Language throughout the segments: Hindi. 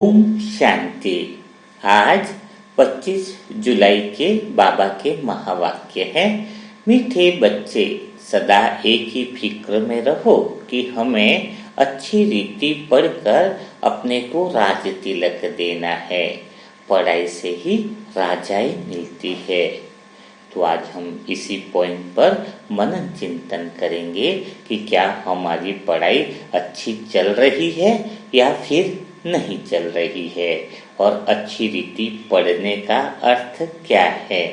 ओम शांति। आज 25 जुलाई के बाबा के महावाक्य है। मीठे बच्चे, सदा एक ही फिक्र में रहो कि हमें अच्छी रीति पढ़कर अपने को राज तिलक देना है। पढ़ाई से ही राजाई मिलती है। तो आज हम इसी पॉइंट पर मनन चिंतन करेंगे कि क्या हमारी पढ़ाई अच्छी चल रही है या फिर नहीं चल रही है, और अच्छी रीति पढ़ने का अर्थ क्या है।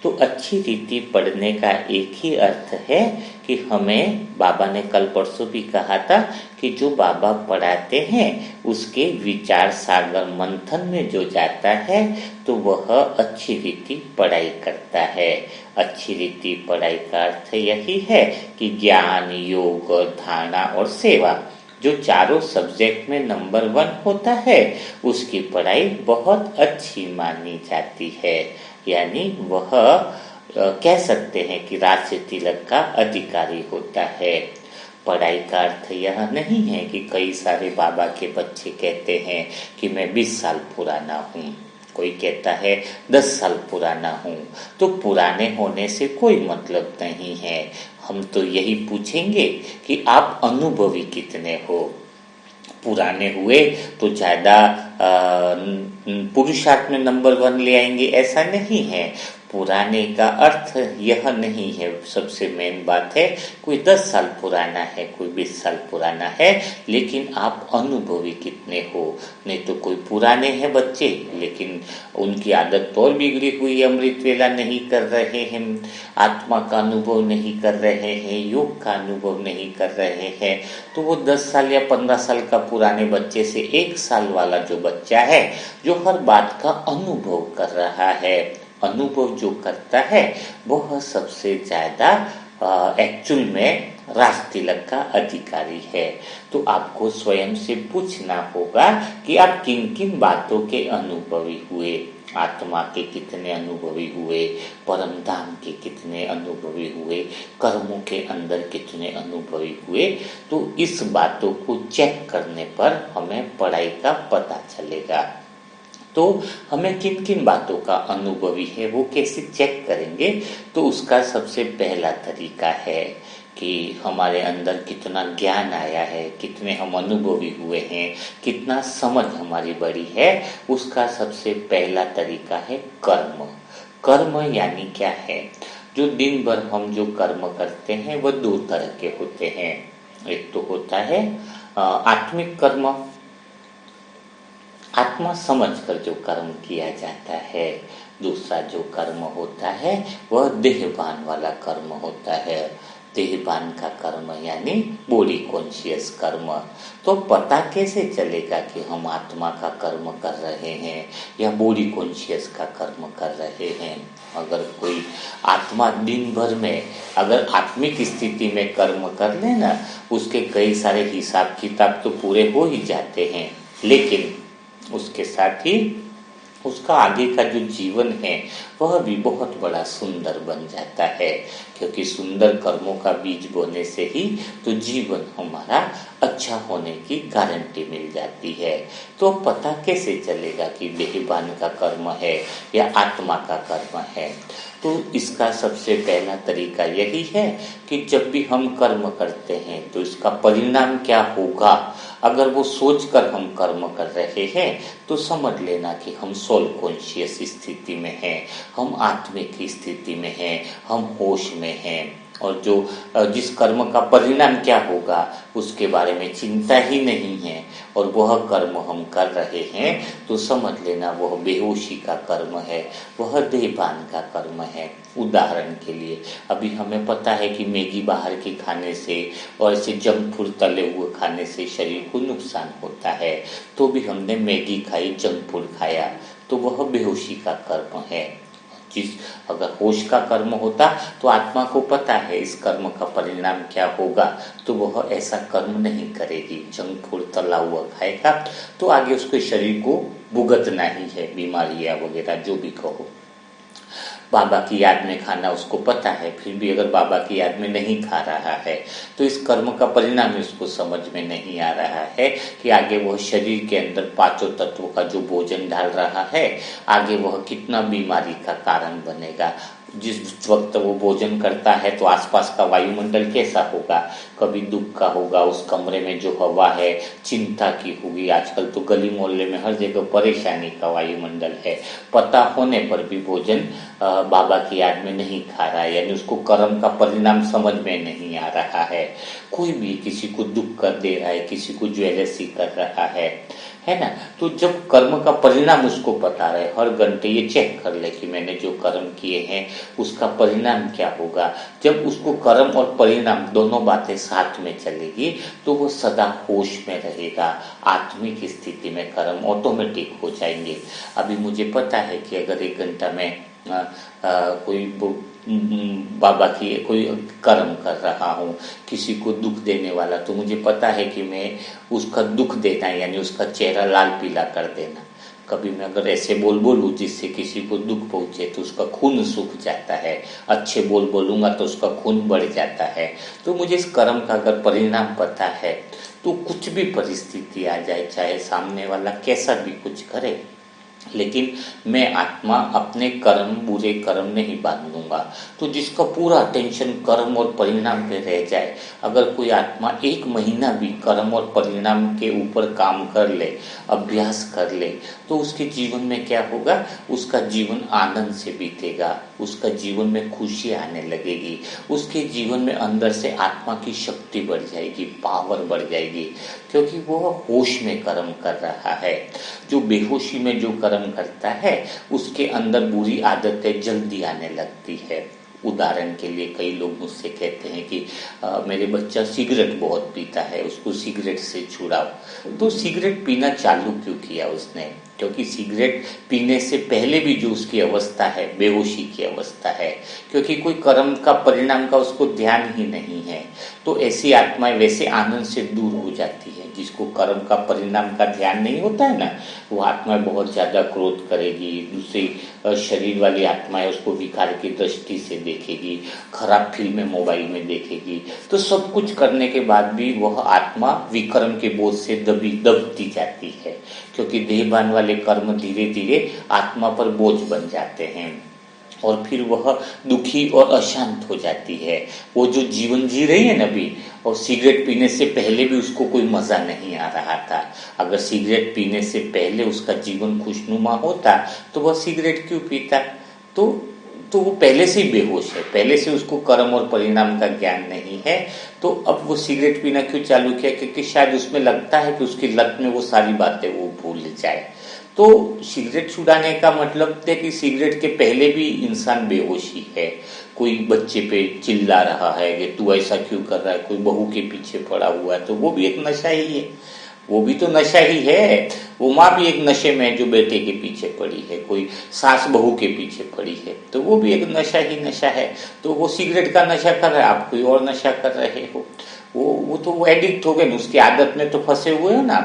तो अच्छी रीति पढ़ने का एक ही अर्थ है कि हमें, बाबा ने कल परसों भी कहा था कि जो बाबा पढ़ाते हैं उसके विचार सागर मंथन में जो जाता है तो वह अच्छी रीति पढ़ाई करता है। अच्छी रीति पढ़ाई का अर्थ यही है कि ज्ञान, योग, धारणा और सेवा जो चारों सब्जेक्ट में नंबर 1 होता है उसकी पढ़ाई बहुत अच्छी मानी जाती है। यानी वह कह सकते हैं कि राज तिलक का अधिकारी होता है। पढ़ाई का अर्थ यह नहीं है कि कई सारे बाबा के बच्चे कहते हैं कि मैं 20 साल पुराना हूँ, कोई कहता है 10 साल पुराना हूँ। तो पुराने होने से कोई मतलब नहीं है। हम तो यही पूछेंगे कि आप अनुभवी कितने हो। पुराने हुए तो ज़्यादा पुरुषार्थ में नंबर 1 ले आएंगे, ऐसा नहीं है। पुराने का अर्थ यह नहीं है। सबसे मेन बात है, कोई 10 साल पुराना है, कोई 20 साल पुराना है, लेकिन आप अनुभवी कितने हो। नहीं तो कोई पुराने हैं बच्चे लेकिन उनकी आदत तो और बिगड़ी हुई, अमृत वेला नहीं कर रहे हैं, आत्मा का अनुभव नहीं कर रहे हैं, योग का अनुभव नहीं कर रहे हैं। तो वो 10 साल या 15 साल का पुराने बच्चे से 1 साल वाला जो बच्चा है जो हर बात का अनुभव कर रहा है, अनुभव जो करता है वह सबसे ज़्यादा एक्चुअल में राज तिलक का अधिकारी है। तो आपको स्वयं से पूछना होगा कि आप किन किन बातों के अनुभवी हुए। आत्मा के कितने अनुभवी हुए, परम धाम के कितने अनुभवी हुए, कर्मों के अंदर कितने अनुभवी हुए। तो इस बातों को चेक करने पर हमें पढ़ाई का पता चलेगा। तो हमें किन किन बातों का अनुभवी है वो कैसे चेक करेंगे। तो उसका सबसे पहला तरीका है कि हमारे अंदर कितना ज्ञान आया है, कितने हम अनुभवी हुए हैं, कितना समझ हमारी बड़ी है। उसका सबसे पहला तरीका है कर्म। कर्म यानी क्या है, जो दिन भर हम जो कर्म करते हैं वह 2 तरह के होते हैं। एक तो होता है आत्मिक कर्म, आत्मा समझकर जो कर्म किया जाता है। दूसरा जो कर्म होता है वह देहभान वाला कर्म होता है। देहभान का कर्म यानी बॉडी कॉन्शियस कर्म। तो पता कैसे चलेगा कि हम आत्मा का कर्म कर रहे हैं या बॉडी कॉन्शियस का कर्म कर रहे हैं। अगर कोई आत्मा दिन भर में अगर आत्मिक स्थिति में कर्म कर लेना, उसके कई सारे हिसाब किताब तो पूरे हो ही जाते हैं, लेकिन उसके साथ ही उसका आगे का जो जीवन है वह भी बहुत बड़ा सुंदर बन जाता है। क्योंकि सुंदर कर्मों का बीज बोने से ही तो जीवन हमारा अच्छा होने की गारंटी मिल जाती है। तो पता कैसे चलेगा कि देहभान का कर्म है या आत्मा का कर्म है। तो इसका सबसे पहला तरीका यही है कि जब भी हम कर्म करते हैं तो इसका परिणाम क्या होगा। अगर वो सोचकर हम कर्म कर रहे हैं तो समझ लेना कि हम सोल कॉन्शियस स्थिति में हैं, हम आत्मिक स्थिति में हैं, हम होश में हैं। और जो जिस कर्म का परिणाम क्या होगा उसके बारे में चिंता ही नहीं है और वह कर्म हम कर रहे हैं तो समझ लेना वह बेहोशी का कर्म है, वह देहभान का कर्म है। उदाहरण के लिए अभी हमें पता है कि मैगी बाहर के खाने से और ऐसे जंक फूड तले हुए खाने से शरीर को नुकसान होता है, तो भी हमने मैगी खाई, जंक फूड खाया, तो वह बेहोशी का कर्म है। अगर होश का कर्म होता तो आत्मा को पता है इस कर्म का परिणाम क्या होगा, तो वह ऐसा कर्म नहीं करेगी। जंक फूड तला हुआ खाएगा तो आगे उसके शरीर को भुगतना ही है, बीमारियां वगैरह जो भी कहो। बाबा की याद में खाना उसको पता है, फिर भी अगर बाबा की याद में नहीं खा रहा है तो इस कर्म का परिणाम उसको समझ में नहीं आ रहा है कि आगे वह शरीर के अंदर पांचों तत्वों का जो भोजन डाल रहा है आगे वह कितना बीमारी का कारण बनेगा। जिस वक्त वो भोजन करता है तो आसपास का वायुमंडल कैसा होगा, कभी दुख का होगा, उस कमरे में जो हवा है चिंता की होगी। आजकल तो गली मोहल्ले में हर जगह परेशानी का वायुमंडल है, पता होने पर भी भोजन बाबा की याद में नहीं खा रहा है, यानी उसको कर्म का परिणाम समझ में नहीं आ रहा है। कोई भी किसी को दुख कर दे रहा है, किसी को ज्वेलसी कर रहा है ना, तो जब कर्म का परिणाम उसको पता रहे, हर घंटे ये चेक कर ले कि मैंने जो कर्म किए हैं उसका परिणाम क्या होगा। जब उसको कर्म और परिणाम दोनों बातें साथ में चलेगी तो वो सदा होश में रहेगा, आत्मिक स्थिति में कर्म ऑटोमेटिक हो जाएंगे। अभी मुझे पता है कि अगर 1 घंटा में कोई बाबा की कोई कर्म कर रहा हूँ, किसी को दुख देने वाला, तो मुझे पता है कि मैं उसका दुख देना यानी उसका चेहरा लाल पीला कर देना। कभी मैं अगर ऐसे बोल बोलूँ जिससे किसी को दुख पहुंचे तो उसका खून सूख जाता है, अच्छे बोल बोलूंगा तो उसका खून बढ़ जाता है। तो मुझे इस कर्म का अगर परिणाम पता है तो कुछ भी परिस्थिति आ जाए, चाहे सामने वाला कैसा भी कुछ करे, लेकिन मैं आत्मा अपने कर्म बुरे कर्म नहीं बांध लूंगा। तो जिसका पूरा टेंशन कर्म और परिणाम पे रह जाए, अगर कोई आत्मा 1 महीना भी कर्म और परिणाम के ऊपर काम कर ले, अभ्यास कर ले, तो उसके जीवन में क्या होगा, उसका जीवन आनंद से बीतेगा, उसका जीवन में खुशी आने लगेगी, उसके जीवन में अंदर से आत्मा की शक्ति बढ़ जाएगी, पावर बढ़ जाएगी, क्योंकि वो होश में कर्म कर रहा है। जो बेहोशी में जो कर्म करता है उसके अंदर बुरी आदतें जल्दी आने लगती है। उदाहरण के लिए कई लोग मुझसे कहते हैं कि मेरे बच्चा सिगरेट बहुत पीता है, उसको सिगरेट से छुड़ाओ। तो सिगरेट पीना चालू क्यों किया उसने, क्योंकि सिगरेट पीने से पहले भी जो उसकी अवस्था है बेहोशी की अवस्था है, क्योंकि कोई कर्म का परिणाम का उसको ध्यान ही नहीं है। तो ऐसी आत्माएं वैसे आनंद से दूर हो जाती है। जिसको कर्म का परिणाम का ध्यान नहीं होता है ना, वो आत्माएं बहुत ज्यादा क्रोध करेगी, दूसरी शरीर वाली आत्माएं उसको विकार की दृष्टि से देखेगी, खराब फिल्में मोबाइल में देखेगी। तो सब कुछ करने के बाद भी वह आत्मा विकर्म के बोझ से दबती जाती है, क्योंकि देहभान वाले कर्म धीरे धीरे आत्मा पर बोझ बन जाते हैं और फिर वह दुखी और अशांत हो जाती है। वो जो जीवन जी रही है ना अभी, और सिगरेट पीने से पहले भी उसको कोई मजा नहीं आ रहा था। अगर सिगरेट पीने से पहले उसका जीवन खुशनुमा होता तो वह सिगरेट क्यों पीता। तो वो पहले से ही बेहोश है, पहले से उसको कर्म और परिणाम का ज्ञान नहीं है। तो अब वो सिगरेट पीना क्यों चालू किया, क्योंकि शायद उसमें लगता है कि उसकी लत में वो सारी बातें वो भूल जाए। तो सिगरेट छुड़ाने का मतलब है कि सिगरेट के पहले भी इंसान बेहोशी है। कोई बच्चे पे चिल्ला रहा है कि तू ऐसा क्यों कर रहा है, कोई बहू के पीछे पड़ा हुआ है, तो वो भी एक नशा ही है, वो भी तो नशा ही है। वो माँ भी एक नशे में जो बेटे के पीछे पड़ी है, कोई सास बहू के पीछे पड़ी है, तो वो भी एक नशा ही नशा है। तो वो सिगरेट का नशा कर रहा है, आप कोई और नशा कर रहे हो, वो तो एडिक्ट हो गए ना, उसकी आदत में तो फंसे हुए हो ना।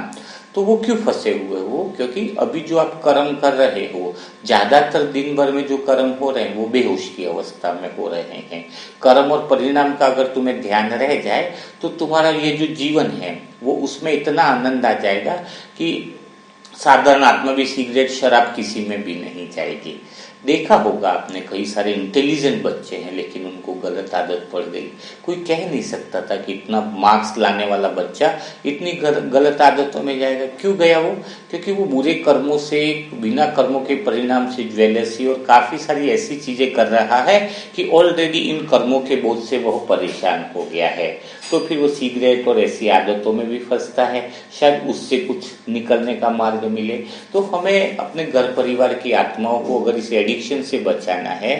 तो वो क्यों फंसे हुए हो, क्योंकि अभी जो आप कर्म कर रहे हो, ज्यादातर दिन भर में जो कर्म हो रहे हैं वो बेहोश की अवस्था में हो रहे हैं। कर्म और परिणाम का अगर तुम्हें ध्यान रह जाए तो तुम्हारा ये जो जीवन है वो उसमें इतना आनंद आ जाएगा कि साधारण आत्मा भी सिगरेट शराब किसी में भी नहीं जाएगी। देखा होगा आपने, कई सारे इंटेलिजेंट बच्चे हैं लेकिन उनको गलत आदत पड़ गई। कोई कह नहीं सकता था कि इतना मार्क्स लाने वाला बच्चा इतनी गलत आदतों में जाएगा। क्यों गया वो, क्योंकि वो बुरे कर्मों से, बिना कर्मों के परिणाम से ज्वेलसी और काफी सारी ऐसी चीजें कर रहा है कि ऑलरेडी इन कर्मों के बोझ से वह परेशान हो गया है। तो फिर वो सिगरेट और ऐसी आदतों में भी फंसता है, शायद उससे कुछ निकलने का मार्ग मिले। तो हमें अपने घर परिवार की आत्माओं को अगर इस एडिक्शन से बचाना है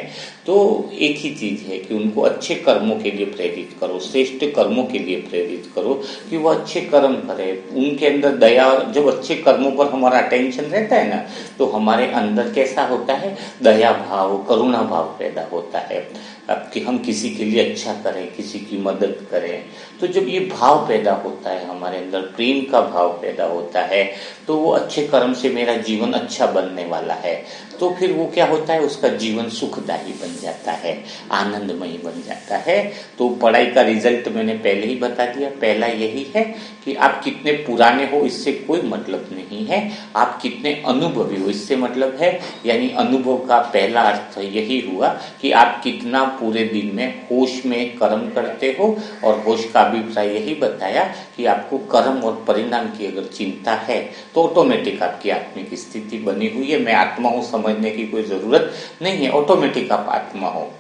तो एक ही चीज है कि उनको अच्छे कर्मों के लिए प्रेरित करो, श्रेष्ठ कर्मों के लिए प्रेरित करो कि वो अच्छे कर्म करें। उनके अंदर दया, जब अच्छे कर्मों पर हमारा अटेंशन रहता है ना, तो हमारे अंदर कैसा होता है, दया भाव, करुणा भाव पैदा होता है। अब कि हम किसी के लिए अच्छा करें, किसी की मदद करें, तो जब ये भाव पैदा होता है हमारे अंदर, प्रेम का भाव पैदा होता है, तो वो अच्छे कर्म से मेरा जीवन अच्छा बनने वाला है। तो फिर वो क्या होता है, उसका जीवन सुखदायी बन जाता है, आनंदमयी बन जाता है। तो पढ़ाई का रिजल्ट मैंने पहले ही बता दिया। पहला यही है कि आप कितने पुराने हो इससे कोई मतलब नहीं है, आप कितने अनुभवी हो इससे मतलब है। यानी अनुभव का पहला अर्थ यही हुआ कि आप कितना पूरे दिन में होश में कर्म करते हो। और होश का अभिप्राय यही बताया कि आपको कर्म और परिणाम की अगर चिंता है तो ऑटोमेटिक आपकी आत्मिक स्थिति बनी हुई है। मैं आत्मा हूं समझने की कोई जरूरत नहीं है, ऑटोमेटिक आप आत्मा हो।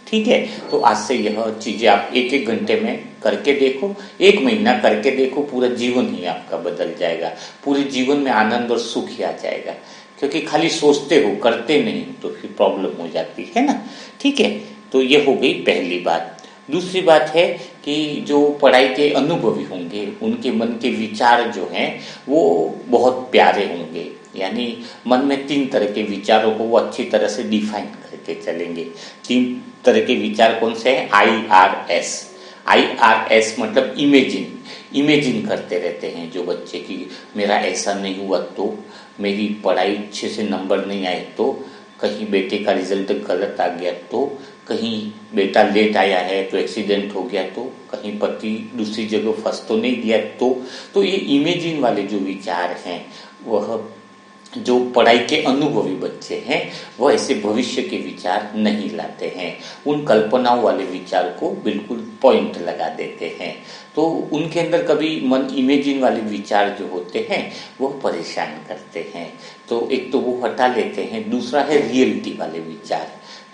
ठीक है, तो आज से यह चीजें आप एक एक घंटे में करके देखो, एक महीना करके देखो, पूरा जीवन ही आपका बदल जाएगा। पूरे जीवन में आनंद और सुख ही आ जाएगा। क्योंकि खाली सोचते हो, करते नहीं तो फिर प्रॉब्लम हो जाती है ना। ठीक है, तो ये हो गई पहली बात। दूसरी बात है कि जो पढ़ाई के अनुभवी होंगे उनके मन के विचार जो हैं वो बहुत प्यारे होंगे। यानी मन में 3 तरह के विचारों को वो अच्छी तरह से डिफाइन करके चलेंगे। 3 तरह के विचार कौन से हैं? IRS मतलब इमेजिन करते रहते हैं जो बच्चे की, मेरा ऐसा नहीं हुआ तो, मेरी पढ़ाई अच्छे से नंबर नहीं आए तो, कहीं बेटे का रिजल्ट गलत आ गया तो, कहीं बेटा लेट आया है तो एक्सीडेंट हो गया तो, कहीं पति दूसरी जगह फंस तो नहीं दिया तो ये इमेजिन वाले जो विचार हैं, वह जो पढ़ाई के अनुभवी बच्चे हैं वह ऐसे भविष्य के विचार नहीं लाते हैं। उन कल्पनाओं वाले विचार को बिल्कुल पॉइंट लगा देते हैं। तो उनके अंदर कभी मन इमेजिन वाले विचार जो होते हैं वह परेशान करते हैं, तो एक तो वो हटा लेते हैं। दूसरा है रियलिटी वाले विचार,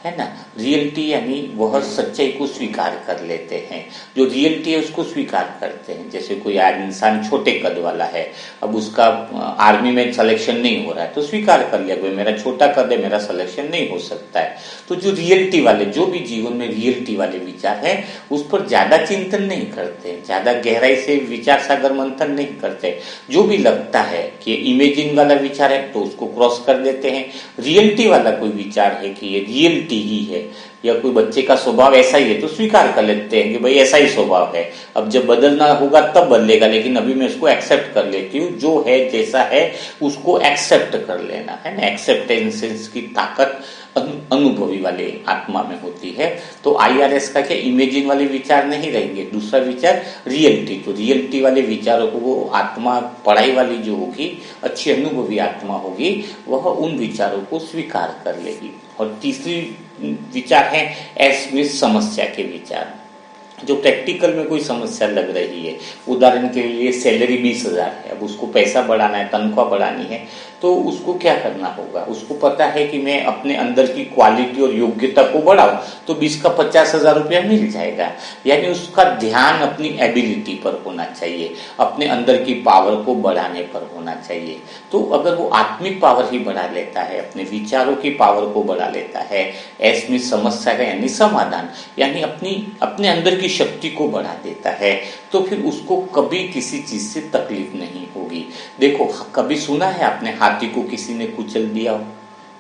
है ना। रियलिटी यानी वह सच्चाई को स्वीकार कर लेते हैं। जो रियलिटी है उसको स्वीकार करते हैं। जैसे कोई इंसान छोटे कद वाला है, अब उसका आर्मी में सिलेक्शन नहीं हो रहा है तो स्वीकार कर लिया, भाई मेरा छोटा कद है, मेरा सिलेक्शन नहीं हो सकता है। तो जो रियलिटी वाले, जो भी जीवन में रियलिटी वाले विचार हैं उस पर ज्यादा चिंतन नहीं करते, ज्यादा गहराई से विचार सागर मंथन नहीं करते। जो भी लगता है कि इमेजिन वाला विचार है तो उसको क्रॉस कर देते हैं। रियलिटी वाला कोई विचार है कि ये रियलिटी ही है या कोई बच्चे का स्वभाव ऐसा ही है तो स्वीकार कर लेते हैं कि भाई ऐसा ही स्वभाव है, अब जब बदलना होगा तब बदलेगा, लेकिन अभी मैं इसको एक्सेप्ट कर लेती हूँ, जो है जैसा है उसको एक्सेप्ट कर लेना, है ना। एक्सेप्टेंस की ताकत अनुभवी वाले आत्मा में होती है। तो IRS का क्या, इमेजिन वाले विचार नहीं रहेंगे। दूसरा विचार रियलिटी, तो रियलिटी वाले विचारों को वो आत्मा, पढ़ाई वाली जो होगी, अच्छी अनुभवी आत्मा होगी, वह उन विचारों को स्वीकार कर लेगी। और तीसरी विचार है एस में समस्या के विचार, जो प्रैक्टिकल में कोई समस्या लग रही है। उदाहरण के लिए सैलरी 20,000 है, अब उसको पैसा बढ़ाना है, तनख्वाह बढ़ानी है, तो उसको क्या करना होगा। उसको पता है कि मैं अपने अंदर की क्वालिटी और योग्यता को बढ़ाऊं तो 20 का 50,000 रुपया मिल जाएगा। यानी उसका ध्यान अपनी एबिलिटी पर होना चाहिए, अपने अंदर की पावर को बढ़ाने पर होना चाहिए। तो अगर वो आत्मिक पावर ही बढ़ा लेता है, अपने विचारों की पावर को बढ़ा लेता है, एस में समस्या का यानी समाधान, यानी अपने अंदर की शक्ति को बढ़ा देता है, तो फिर उसको कभी किसी चीज से तकलीफ नहीं होगी। देखो, कभी सुना है आपने हाथी को किसी ने कुचल दिया हो?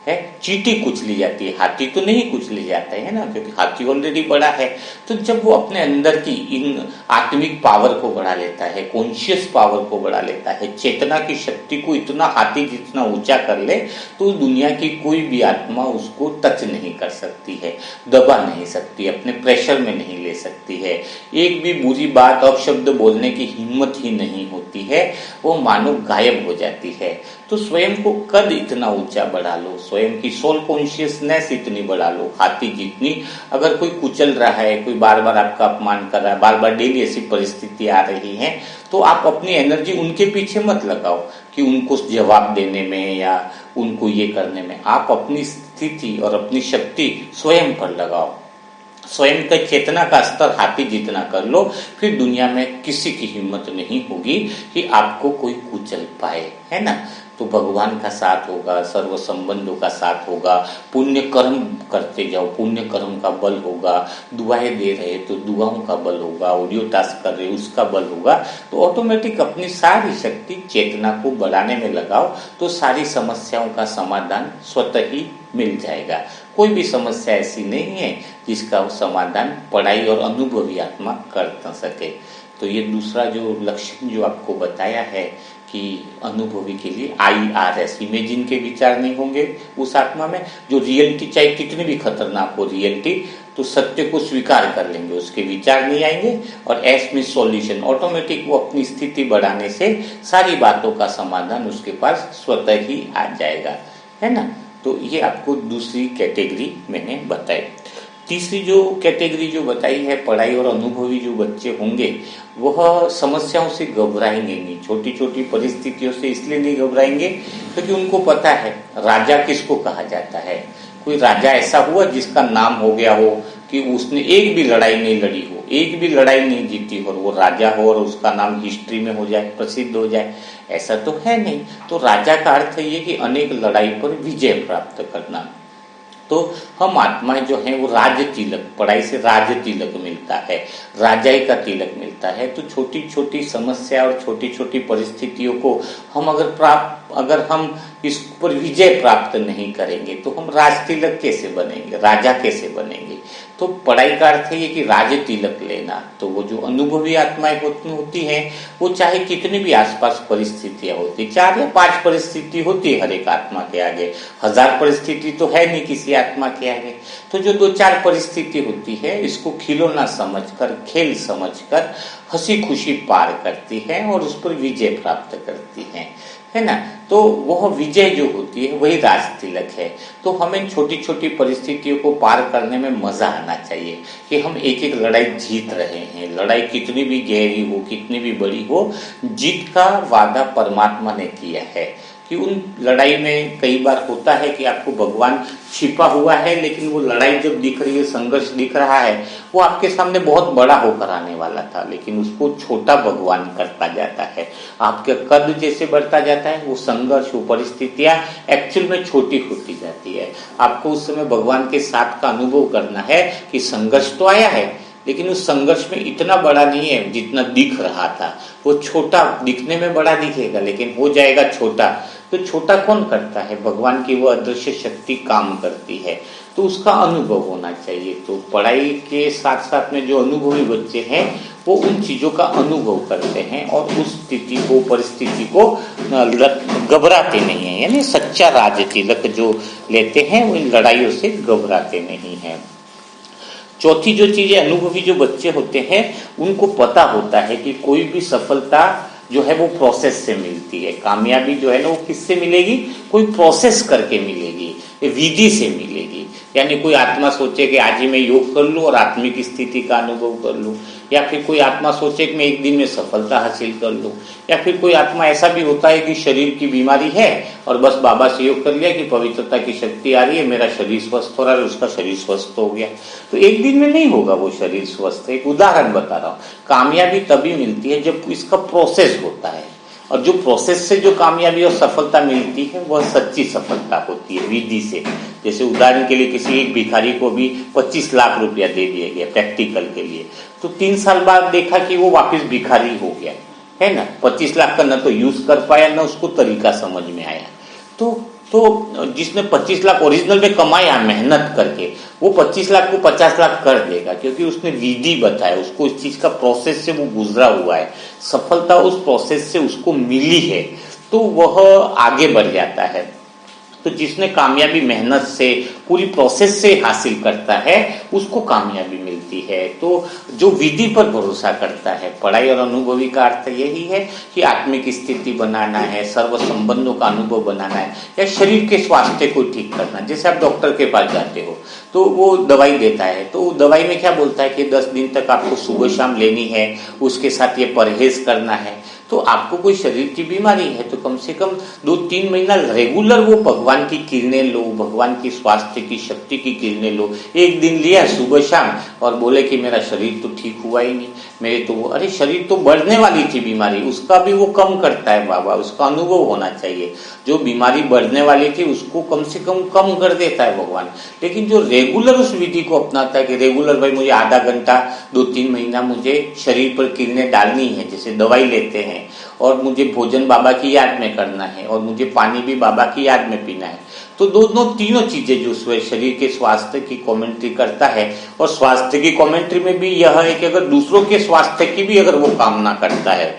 है, चींटी कुचली जाती है, हाथी तो नहीं कुचली जाता है ना, क्योंकि हाथी ऑलरेडी बड़ा है। तो जब वो अपने अंदर की इन आत्मिक पावर को बढ़ा लेता है, कॉन्शियस पावर को बढ़ा लेता है, चेतना की शक्ति को इतना हाथी जितना ऊंचा कर ले, तो दुनिया की कोई भी आत्मा उसको टच नहीं कर सकती है, दबा नहीं सकती, अपने प्रेशर में नहीं ले सकती है। एक भी बुरी बात, अपशब्द बोलने की हिम्मत ही नहीं होती है, वो मानो गायब हो जाती है। तो स्वयं को कद इतना ऊंचा बढ़ा लो, स्वयं की सोल कॉन्शियसनेस इतनी बढ़ा लो, हाथी जितनी। अगर कोई कुचल रहा है, कोई बार बार आपका अपमान कर रहा है, बार बार डेली ऐसी परिस्थिति आ रही है, तो आप अपनी एनर्जी उनके पीछे मत लगाओ कि उनको जवाब देने में या उनको ये करने में। आप अपनी स्थिति और अपनी शक्ति स्वयं पर लगाओ। स्वयं का चेतना का स्तर हाथी जितना कर लो, फिर दुनिया में किसी की हिम्मत नहीं होगी कि आपको कोई कुचल पाए, है ना। तो भगवान का साथ होगा, सर्व संबंधों का साथ होगा, पुण्य कर्म करते जाओ, पुण्य कर्म का बल होगा, दुआएं दे रहे तो दुआओं का बल होगा, ऑडियो टास्क कर रहे उसका बल होगा, तो ऑटोमेटिक अपनी सारी शक्ति चेतना को बढ़ाने में लगाओ तो सारी समस्याओं का समाधान स्वतः ही मिल जाएगा। कोई भी समस्या ऐसी नहीं है जिसका समाधान पढ़ाई और अनुभवी आत्मा कर न सके। तो ये दूसरा जो लक्षण जो आपको बताया है कि अनुभवी के लिए IRS, इमेजिन के विचार नहीं होंगे उस आत्मा में, जो रियलिटी चाहे कितनी भी खतरनाक हो रियलिटी, तो सत्य को स्वीकार कर लेंगे, उसके विचार नहीं आएंगे। और एस में सॉल्यूशन, ऑटोमेटिक वो अपनी स्थिति बढ़ाने से सारी बातों का समाधान उसके पास स्वतः ही आ जाएगा, है ना। तो ये आपको दूसरी कैटेगरी मैंने बताई। तीसरी जो कैटेगरी जो बताई है पढ़ाई और अनुभवी जो बच्चे होंगे, वह समस्याओं से घबराएंगे नहीं, छोटी छोटी परिस्थितियों से इसलिए नहीं घबराएंगे क्योंकि उनको पता है राजा किसको कहा जाता है। कोई राजा ऐसा हुआ जिसका नाम हो गया हो कि उसने एक भी लड़ाई नहीं लड़ी हो, एक भी लड़ाई नहीं जीती हो, और वो राजा हो और उसका नाम हिस्ट्री में हो जाए, प्रसिद्ध हो जाए, ऐसा तो है नहीं। तो राजा का अर्थ है ये कि अनेक लड़ाई पर विजय प्राप्त करना। तो हम आत्माएं जो हैं वो राज तिलक, पढ़ाई से राज तिलक मिलता है, राजाई का तिलक मिलता है। तो छोटी छोटी समस्या और छोटी छोटी परिस्थितियों को हम अगर हम इस पर विजय प्राप्त नहीं करेंगे तो हम राज तिलक कैसे बनेंगे, राजा कैसे बनेंगे। तो पढ़ाई का अर्थ है ये कि राज तिलक लेना। तो वो जो अनुभवी आत्माएं होती हैं वो चाहे कितनी भी आसपास परिस्थितियां होती, 4 या 5 परिस्थिति होती है हर एक आत्मा के आगे, 1000 परिस्थिति तो है नहीं किसी आत्मा के आगे। तो जो 2-4 परिस्थिति होती है इसको खिलौना समझकर, खेल समझकर हंसी खुशी पार करती है और उस पर विजय प्राप्त करती है ना। तो वह विजय जो होती है वही राज तिलक है। तो हमें छोटी छोटी परिस्थितियों को पार करने में मजा आना चाहिए कि हम एक एक लड़ाई जीत रहे हैं। लड़ाई कितनी भी गहरी हो, कितनी भी बड़ी हो, जीत का वादा परमात्मा ने किया है कि उन लड़ाई में कई बार होता है कि आपको भगवान छिपा हुआ है, लेकिन वो लड़ाई जब दिख रही है, संघर्ष दिख रहा है, वो आपके सामने बहुत बड़ा होकर आने वाला था, लेकिन उसको छोटा भगवान करता जाता है। आपके कद जैसे बढ़ता जाता है वो संघर्ष, वो परिस्थितियां एक्चुअल में छोटी होती जाती है। आपको उस समय भगवान के साथ का अनुभव करना है कि संघर्ष तो आया है लेकिन उस संघर्ष में इतना बड़ा नहीं है जितना दिख रहा था, वो छोटा दिखने में बड़ा दिखेगा लेकिन हो जाएगा छोटा। तो छोटा कौन करता है, भगवान की वो अदृश्य शक्ति काम करती है। तो उसका अनुभव होना चाहिए। तो पढ़ाई के साथ साथ में जो अनुभवी बच्चे हैं वो उन चीजों का अनुभव करते हैं और उस स्थिति को, परिस्थिति को घबराते नहीं है, यानी सच्चा राज तिलक जो लेते हैं वो इन लड़ाइयों से घबराते नहीं है। चौथी जो चीजें अनुभवी जो बच्चे होते हैं उनको पता होता है कि कोई भी सफलता जो है वो प्रोसेस से मिलती है। कामयाबी जो है ना वो किससे मिलेगी, कोई प्रोसेस करके मिलेगी, विधि से मिलेगी। यानी कोई आत्मा सोचे कि आज ही मैं योग कर लूं और आत्मिक स्थिति का अनुभव कर लूं, या फिर कोई आत्मा सोचे कि मैं एक दिन में सफलता हासिल कर लूं, या फिर कोई आत्मा ऐसा भी होता है कि शरीर की बीमारी है और बस बाबा से योग कर लिया कि पवित्रता की शक्ति आ रही है, मेरा शरीर स्वस्थ हो रहा है, उसका शरीर स्वस्थ हो गया। तो एक दिन में नहीं होगा वो शरीर स्वस्थ। एक उदाहरण बता रहा हूँ, कामयाबी तभी मिलती है जब इसका प्रोसेस होता है, और जो प्रोसेस से जो कामयाबी और सफलता मिलती है वह सच्ची सफलता होती है, विधि से। जैसे उदाहरण के लिए किसी एक भिखारी को भी 25 लाख रुपया दे दिया गया प्रैक्टिकल के लिए, तो 3 साल बाद देखा कि वो वापस भिखारी हो गया, है ना। 25 लाख का न तो यूज कर पाया, न उसको तरीका समझ में आया। तो जिसने 25 लाख ओरिजिनल में कमाया मेहनत करके, वो 25 लाख को 50 लाख कर देगा, क्योंकि उसने विधि बताया, उसको इस चीज का प्रोसेस से वो गुजरा हुआ है, सफलता उस प्रोसेस से उसको मिली है, तो वह आगे बढ़ जाता है। तो जिसने कामयाबी मेहनत से, पूरी प्रोसेस से हासिल करता है, उसको कामयाबी मिलती है। तो जो विधि पर भरोसा करता है, पढ़ाई और अनुभवी का अर्थ यही है कि आत्मिक स्थिति बनाना है, सर्व संबंधों का अनुभव बनाना है, या शरीर के स्वास्थ्य को ठीक करना। जैसे आप डॉक्टर के पास जाते हो तो वो दवाई देता है, तो दवाई में क्या बोलता है कि 10 दिन तक आपको सुबह शाम लेनी है, उसके साथ ये परहेज करना है। तो आपको कोई शरीर की बीमारी है तो कम से कम 2-3 महीना रेगुलर वो भगवान की किरणें लो, भगवान की स्वास्थ्य की शक्ति की किरणें लो। एक दिन लिया सुबह शाम और बोले कि मेरा शरीर तो ठीक हुआ ही नहीं, मेरे तो वो, अरे शरीर तो बढ़ने वाली थी बीमारी, उसका भी वो कम करता है बाबा, उसका अनुभव होना चाहिए। जो बीमारी बढ़ने वाली थी उसको कम से कम कर देता है भगवान। लेकिन जो रेगुलर उस विधि को अपनाता है कि रेगुलर भाई मुझे आधा घंटा 2-3 महीना मुझे शरीर पर किरणें डालनी है, जैसे दवाई लेते हैं, और मुझे भोजन बाबा की याद में करना है, और मुझे पानी भी बाबा की याद में पीना है, तो दोनों तीनों चीजें जो शरीर के स्वास्थ्य की कमेंट्री करता है। और स्वास्थ्य की कमेंट्री में भी यह है कि अगर दूसरों के स्वास्थ्य की भी अगर वो कामना करता है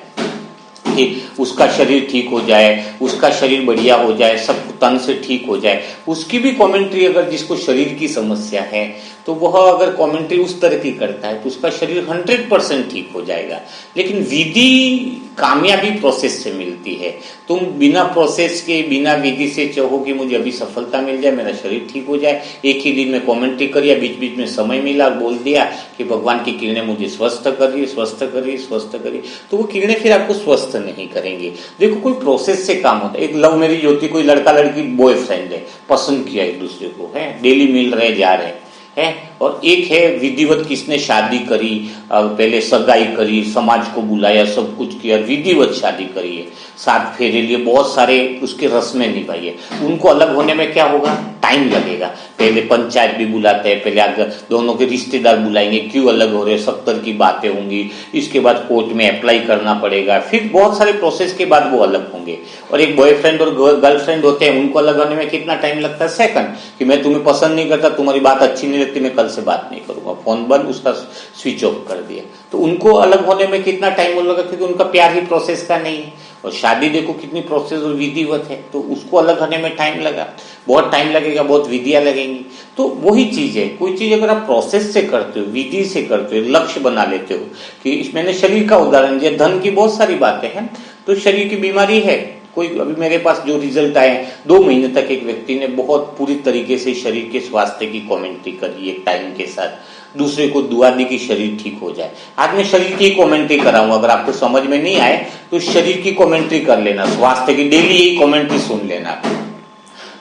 कि उसका शरीर ठीक हो जाए, उसका शरीर बढ़िया हो जाए, सब तन से ठीक हो जाए, उसकी भी कमेंट्री अगर जिसको शरीर की समस्या है तो वह अगर कमेंट्री उस तरह की करता है तो उसका शरीर 100% ठीक हो जाएगा। लेकिन विधि कामयाबी प्रोसेस से मिलती है। तुम बिना प्रोसेस के, बिना विधि से चाहो कि मुझे अभी सफलता मिल जाए, मेरा शरीर ठीक हो जाए, एक ही दिन में कमेंट्री करिए, बीच बीच में समय मिला बोल दिया कि भगवान की किरणें मुझे स्वस्थ करिए, स्वस्थ करिए, स्वस्थ करिए, तो वो किरणें फिर आपको स्वस्थ नहीं करेंगे। देखो कोई प्रोसेस से काम होता है। एक लव मैरिज होती, कोई लड़का लड़की बॉयफ्रेंड है, पसंद किया एक दूसरे को है, डेली मिल रहे जा रहे है, और एक है विधिवत किसने शादी करी, पहले सगाई करी, समाज को बुलाया, सब कुछ किया, विधिवत शादी करी है, 7 फेरे लिए, बहुत सारे उसके रस्में निभाई है। उनको अलग होने में क्या होगा, टाइम लगेगा। पहले पंचायत भी बुलाते हैं, पहले अगर दोनों के रिश्तेदार बुलाएंगे, क्यों अलग हो रहे, 70 की बातें होंगी, इसके बाद कोर्ट में अप्लाई करना पड़ेगा, फिर बहुत सारे प्रोसेस के बाद वो अलग होंगे। और एक बॉयफ्रेंड और गर्लफ्रेंड होते हैं, उनको अलग होने में कितना टाइम लगता है, सेकंड, कि मैं तुम्हें पसंद नहीं करता, तुम्हारी बात अच्छी नहीं लगती, मैं कल से बात नहीं करूंगा, फोन बंद, उसका स्विच ऑफ कर दिया। तो उनको अलग होने में कितना टाइम लगा, क्योंकि उनका प्यार ही प्रोसेस का नहीं है। और शादी देखो कितनी प्रोसेस और विधिवत है, तो उसको अलग होने में टाइम लगा, बहुत टाइम लगेगा, बहुत विधियां लगेंगी। तो वही चीज है, कोई चीज अगर आप प्रोसेस से करते हो, विधि से करते हो, लक्ष्य बना लेते हो, कि मैंने शरीर का उदाहरण दिया, धन की बहुत सारी बातें हैं, तो शरीर की बीमारी है, कोई अभी मेरे पास जो रिजल्ट आए, 2 महीने तक एक व्यक्ति ने बहुत पूरी तरीके से शरीर के स्वास्थ्य की कमेंट्री करी एक टाइम के साथ, दूसरे को दुआ दी कि शरीर ठीक हो जाए। आज मैं शरीर की कमेंट्री कराऊंगा, अगर आपको समझ में नहीं आए तो शरीर की कमेंट्री कर लेना, स्वास्थ्य की डेली यही कमेंट्री सुन लेना।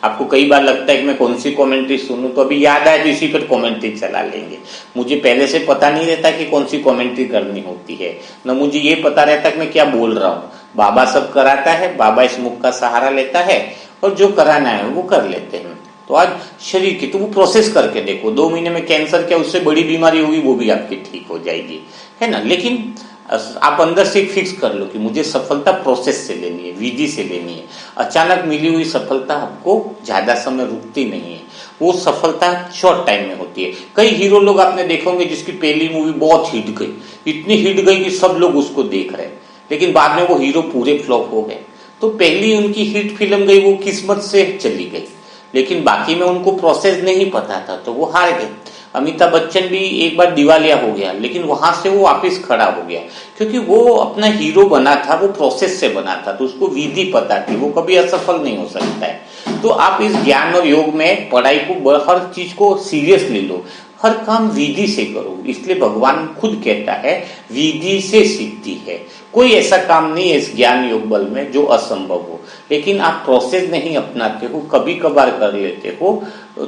आपको कई बार लगता है कि मैं कौन सी कमेंट्री सुनूं, तो अभी याद आए तो इसी पर कमेंट्री चला लेंगे। मुझे पहले से पता नहीं रहता कि कौन सी कमेंट्री करनी होती है, न मुझे ये पता रहता कि मैं क्या बोल रहा हूँ। बाबा सब कराता है, बाबा इस मुख का सहारा लेता है, और जो कराना है वो कर लेते हैं। तो आज शरीर की तो वो प्रोसेस करके देखो, 2 महीने में कैंसर क्या उससे बड़ी बीमारी होगी वो भी आपकी ठीक हो जाएगी, है ना। लेकिन आप अंदर से फिक्स कर लो कि मुझे सफलता प्रोसेस से लेनी है, विधि से लेनी है। अचानक मिली हुई सफलता आपको ज्यादा समय रुकती नहीं है, वो सफलता शॉर्ट टाइम में होती है। कई हीरो लोग आपने देखोगे जिसकी पहली मूवी बहुत हिट गई, इतनी हिट गई कि सब लोग उसको देख रहे हैं, लेकिन बाद में वो हीरो पूरे फ्लॉप हो गए। तो पहली उनकी हिट फिल्म गई, वो किस्मत से चली गई, लेकिन बाकी में उनको प्रोसेस नहीं पता था, तो वो हार गए। अमिताभ बच्चन भी एक बार दिवालिया हो गया, लेकिन वहां से वो वापस खड़ा हो गया, क्योंकि वो अपना हीरो बना था, वो प्रोसेस से बना था, तो उसको विधि पता थी, वो कभी असफल नहीं हो सकता है। तो आप इस ज्ञान और योग में पढ़ाई को, हर चीज को सीरियसली लो, हर काम विधि से करो। इसलिए भगवान खुद कहता है विधि से सिद्धि है, कोई ऐसा काम नहीं है इस ज्ञान योग बल में जो असंभव हो। लेकिन आप प्रोसेस नहीं अपनाते हो, कभी कभार कर लेते हो,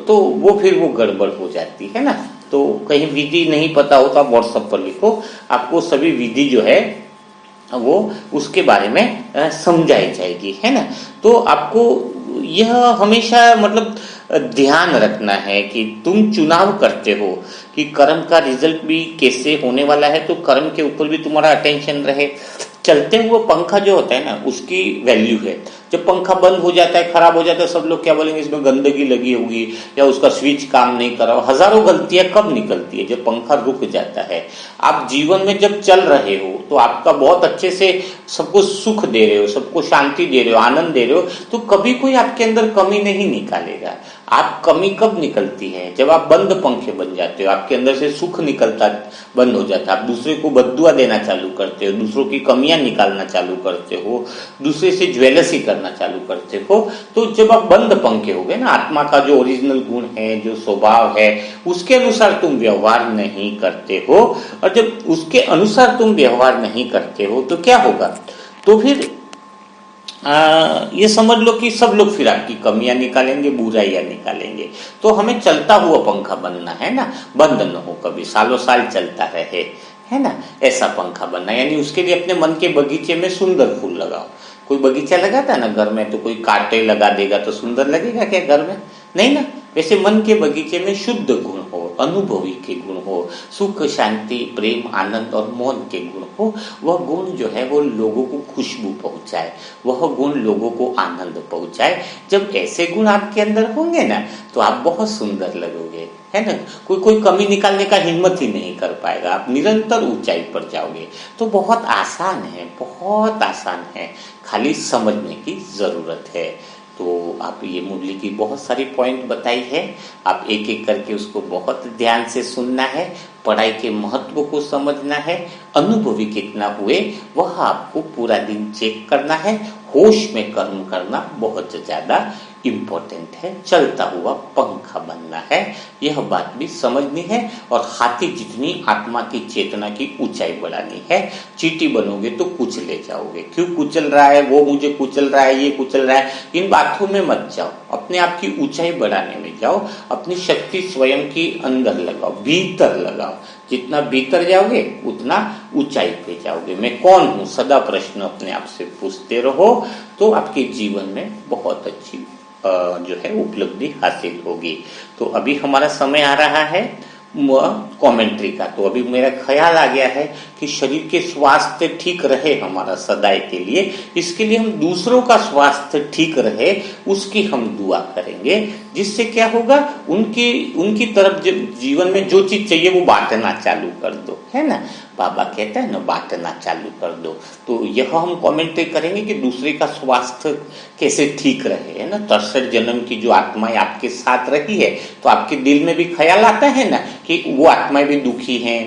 तो वो फिर वो गड़बड़ हो जाती है ना। तो कहीं विधि नहीं पता हो तो आप व्हाट्सएप पर लिखो, आपको सभी विधि जो है वो उसके बारे में समझाई जाएगी, है ना। तो आपको यह हमेशा मतलब ध्यान रखना है कि तुम चुनाव करते हो कि कर्म का रिजल्ट भी कैसे होने वाला है, तो कर्म के ऊपर भी तुम्हारा अटेंशन रहे। चलते हुए पंखा जो होता है ना, उसकी वैल्यू है। जब पंखा बंद हो जाता है, खराब हो जाता है, सब लोग क्या बोलेंगे, इसमें गंदगी लगी होगी या उसका स्विच काम नहीं कर रहा। हजारों गलतियां कब निकलती है, जब पंखा रुक जाता है। आप जीवन में जब चल रहे हो तो आपका बहुत अच्छे से सबको सुख दे रहे हो, सबको शांति दे रहे हो, आनंद दे रहे हो, तो कभी कोई आपके अंदर कमी नहीं निकालेगा। आप कमी कब निकलती है, जब आप बंद पंखे बन जाते हो, आपके अंदर से सुख निकलता बंद हो जाता है, आप दूसरे को बद्दुआ देना चालू करते हो, दूसरों की कमियां निकालना चालू करते हो, दूसरे से ज्वेलसी करना चालू करते हो। तो जब आप बंद पंखे हो गए ना, आत्मा का जो ओरिजिनल गुण है, जो स्वभाव है, उसके अनुसार तुम व्यवहार नहीं करते हो, और जब उसके अनुसार तुम व्यवहार नहीं करते हो तो क्या होगा, तो फिर ये समझ लो कि सब लोग फिर आपकी कमियां निकालेंगे, बुराइयां निकालेंगे। तो हमें चलता हुआ पंखा बनना है ना, बंद न हो कभी, सालों साल चलता रहे, है ना, ऐसा पंखा बनना। यानी उसके लिए अपने मन के बगीचे में सुंदर फूल लगाओ, कोई बगीचा लगाता है ना घर में, तो कोई कांटे लगा देगा तो सुंदर लगेगा क्या घर में? नहीं ना। वैसे मन के बगीचे में शुद्ध गुण हो, अनुभवी के गुण हो, सुख शांति प्रेम आनंद और मौन के गुण हो, वह गुण जो है वो लोगों को खुशबू पहुंचाए, वह गुण लोगों को आनंद पहुंचाए। जब ऐसे गुण आपके अंदर होंगे ना तो आप बहुत सुंदर लगोगे, है ना। कोई कोई कमी निकालने का हिम्मत ही नहीं कर पाएगा, आप निरंतर ऊंचाई पर जाओगे। तो बहुत आसान है, बहुत आसान है, खाली समझने की जरूरत है। तो आप ये मुरली की बहुत सारी पॉइंट बताई है, आप एक एक करके उसको बहुत ध्यान से सुनना है, पढ़ाई के महत्व को समझना है, अनुभवी कितना हुए वह आपको पूरा दिन चेक करना है, होश में कर्म करना बहुत ज्यादा इम्पोर्टेंट है, चलता हुआ पंखा बनना है, यह बात भी समझनी है। और हाथी जितनी आत्मा की चेतना की ऊंचाई बढ़ानी है। चींटी बनोगे तो कुचले जाओगे, क्यों कुचल रहा है, वो मुझे कुचल रहा है, ये कुचल रहा है, इन बातों में मत जाओ, अपने आप की ऊंचाई बढ़ाने में जाओ, अपनी शक्ति स्वयं की अंदर लगाओ, भीतर लगाओ। जितना भीतर जाओगे उतना ऊंचाई पे जाओगे। मैं कौन हूं, सदा प्रश्न अपने आप से पूछते रहो, तो आपके जीवन में बहुत अच्छी जो है उपलब्धि हासिल होगी। तो अभी हमारा समय आ रहा है कमेंट्री का। तो अभी मेरा ख्याल आ गया है कि शरीर के स्वास्थ्य ठीक रहे हमारा सदाई के लिए, इसके लिए हम दूसरों का स्वास्थ्य ठीक रहे उसकी हम दुआ करेंगे, जिससे क्या होगा, उनकी तरफ जीवन में जो चीज चाहिए वो बांटना चालू कर दो, है ना। बाबा कहते हैं ना, बांटना चालू कर दो। तो यह हम कमेंट्री करेंगे कि दूसरे का स्वास्थ्य कैसे ठीक रहे, है ना। 63 जन्म की जो आत्माएं आपके साथ रही है, तो आपके दिल में भी ख्याल आता है ना कि वो आत्माएं भी दुखी हैं,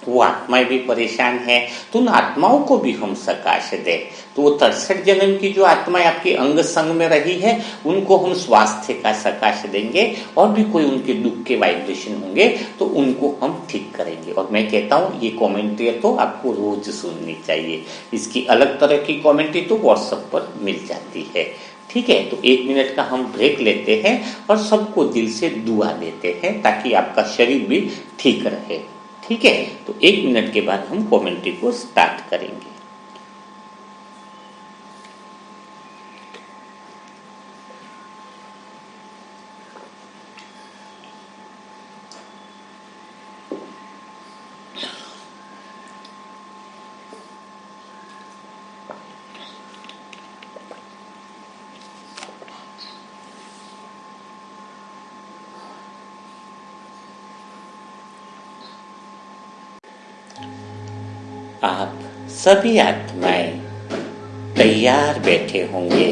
वो आत्माएं भी परेशान है, तो उन आत्माओं को भी हम सकाश दें। तो वो 63 जन्म की जो आत्माएं आपके अंग संग में रही है, उनको हम स्वास्थ्य का सकाश देंगे, और भी कोई उनके दुख के वाइब्रेशन होंगे तो उनको हम ठीक करेंगे। और मैं कहता हूँ ये कमेंट्री तो आपको रोज सुननी चाहिए, इसकी अलग तरह की कमेंट्री तो व्हाट्सएप पर मिल जाती है। ठीक है, तो 1 मिनट का हम ब्रेक लेते हैं और सबको दिल से दुआ देते हैं ताकि आपका शरीर भी ठीक रहे। ठीक है, तो 1 मिनट के बाद हम कमेंट्री को स्टार्ट करेंगे। आप सभी आत्माएं तैयार बैठे होंगे।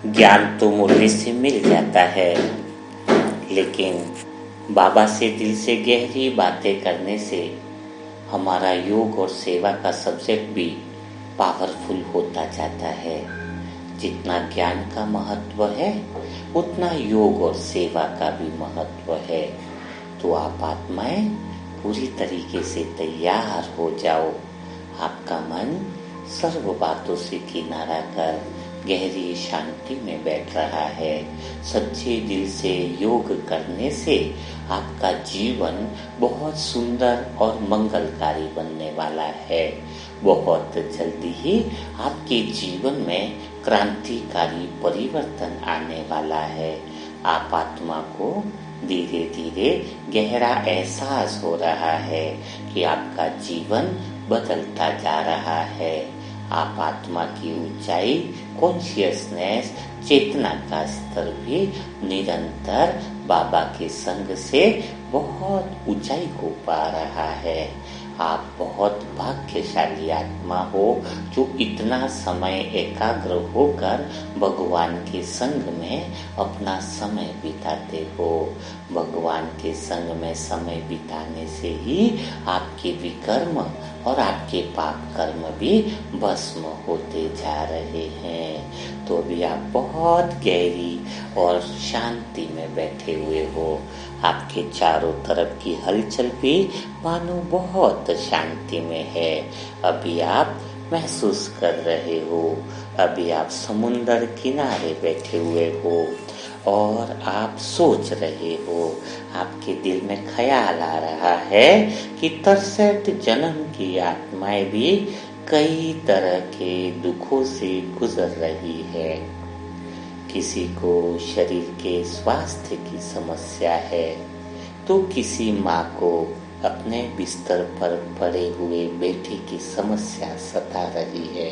ज्ञान तो मुरली से मिल जाता है, लेकिन बाबा से दिल से गहरी बातें करने से हमारा योग और सेवा का सब्जेक्ट भी पावरफुल होता जाता है। जितना ज्ञान का महत्व है उतना योग और सेवा का भी महत्व है। तो आप आत्माएं पूरी तरीके से तैयार हो जाओ। आपका मन सर्व बातों से किनारा कर गहरी शांति में बैठ रहा है। सच्चे दिल से योग करने से आपका जीवन बहुत सुंदर और मंगलकारी बनने वाला है। बहुत जल्दी ही आपके जीवन में क्रांतिकारी परिवर्तन आने वाला है। आप आत्मा को धीरे धीरे गहरा एहसास हो रहा है कि आपका जीवन बदलता जा रहा है। आप आत्मा की ऊंचाई, कॉन्शियसनेस, चेतना का स्तर भी निरंतर बाबा के संग से बहुत ऊंचाई को पा रहा है। आप बहुत भाग्यशाली आत्मा हो जो इतना समय एकाग्र होकर भगवान के संग में अपना समय बिताते हो। भगवान के संग में समय बिताने से ही आपके विकर्म और आपके पाप कर्म भी भस्म होते जा रहे हैं। तो अभी आप बहुत गहरी और शांति में बैठे हुए हो। आपके चारों तरफ की हलचल भी मानो बहुत शांति में है। अभी आप महसूस कर रहे हो, अभी आप समुंदर किनारे बैठे हुए हो और आप सोच रहे हो। आपके दिल में ख्याल आ रहा है कि 63 जन्म की आत्माएं भी कई तरह के दुखों से गुजर रही है। किसी को शरीर के स्वास्थ्य की समस्या है, तो किसी माँ को अपने बिस्तर पर पड़े हुए बेटे की समस्या सता रही है।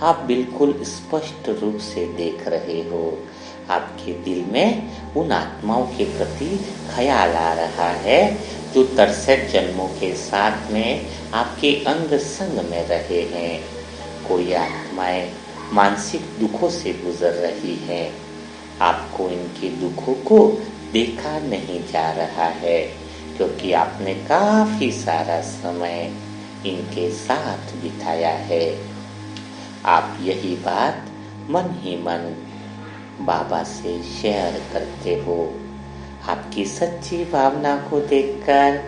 आप बिल्कुल स्पष्ट रूप से देख रहे हो। आपके दिल में उन आत्माओं के प्रति ख्याल आ रहा है जो 63 जन्मों के साथ में आपके अंग संग में रहे हैं। कोई आत्माएं मानसिक दुखों से गुजर रही हैं। आपको इनके दुखों को देखा नहीं जा रहा है, क्योंकि आपने काफी सारा समय इनके साथ बिताया है। आप यही बात मन ही मन बाबा से शेयर करते हो। आपकी सच्ची भावना को देखकर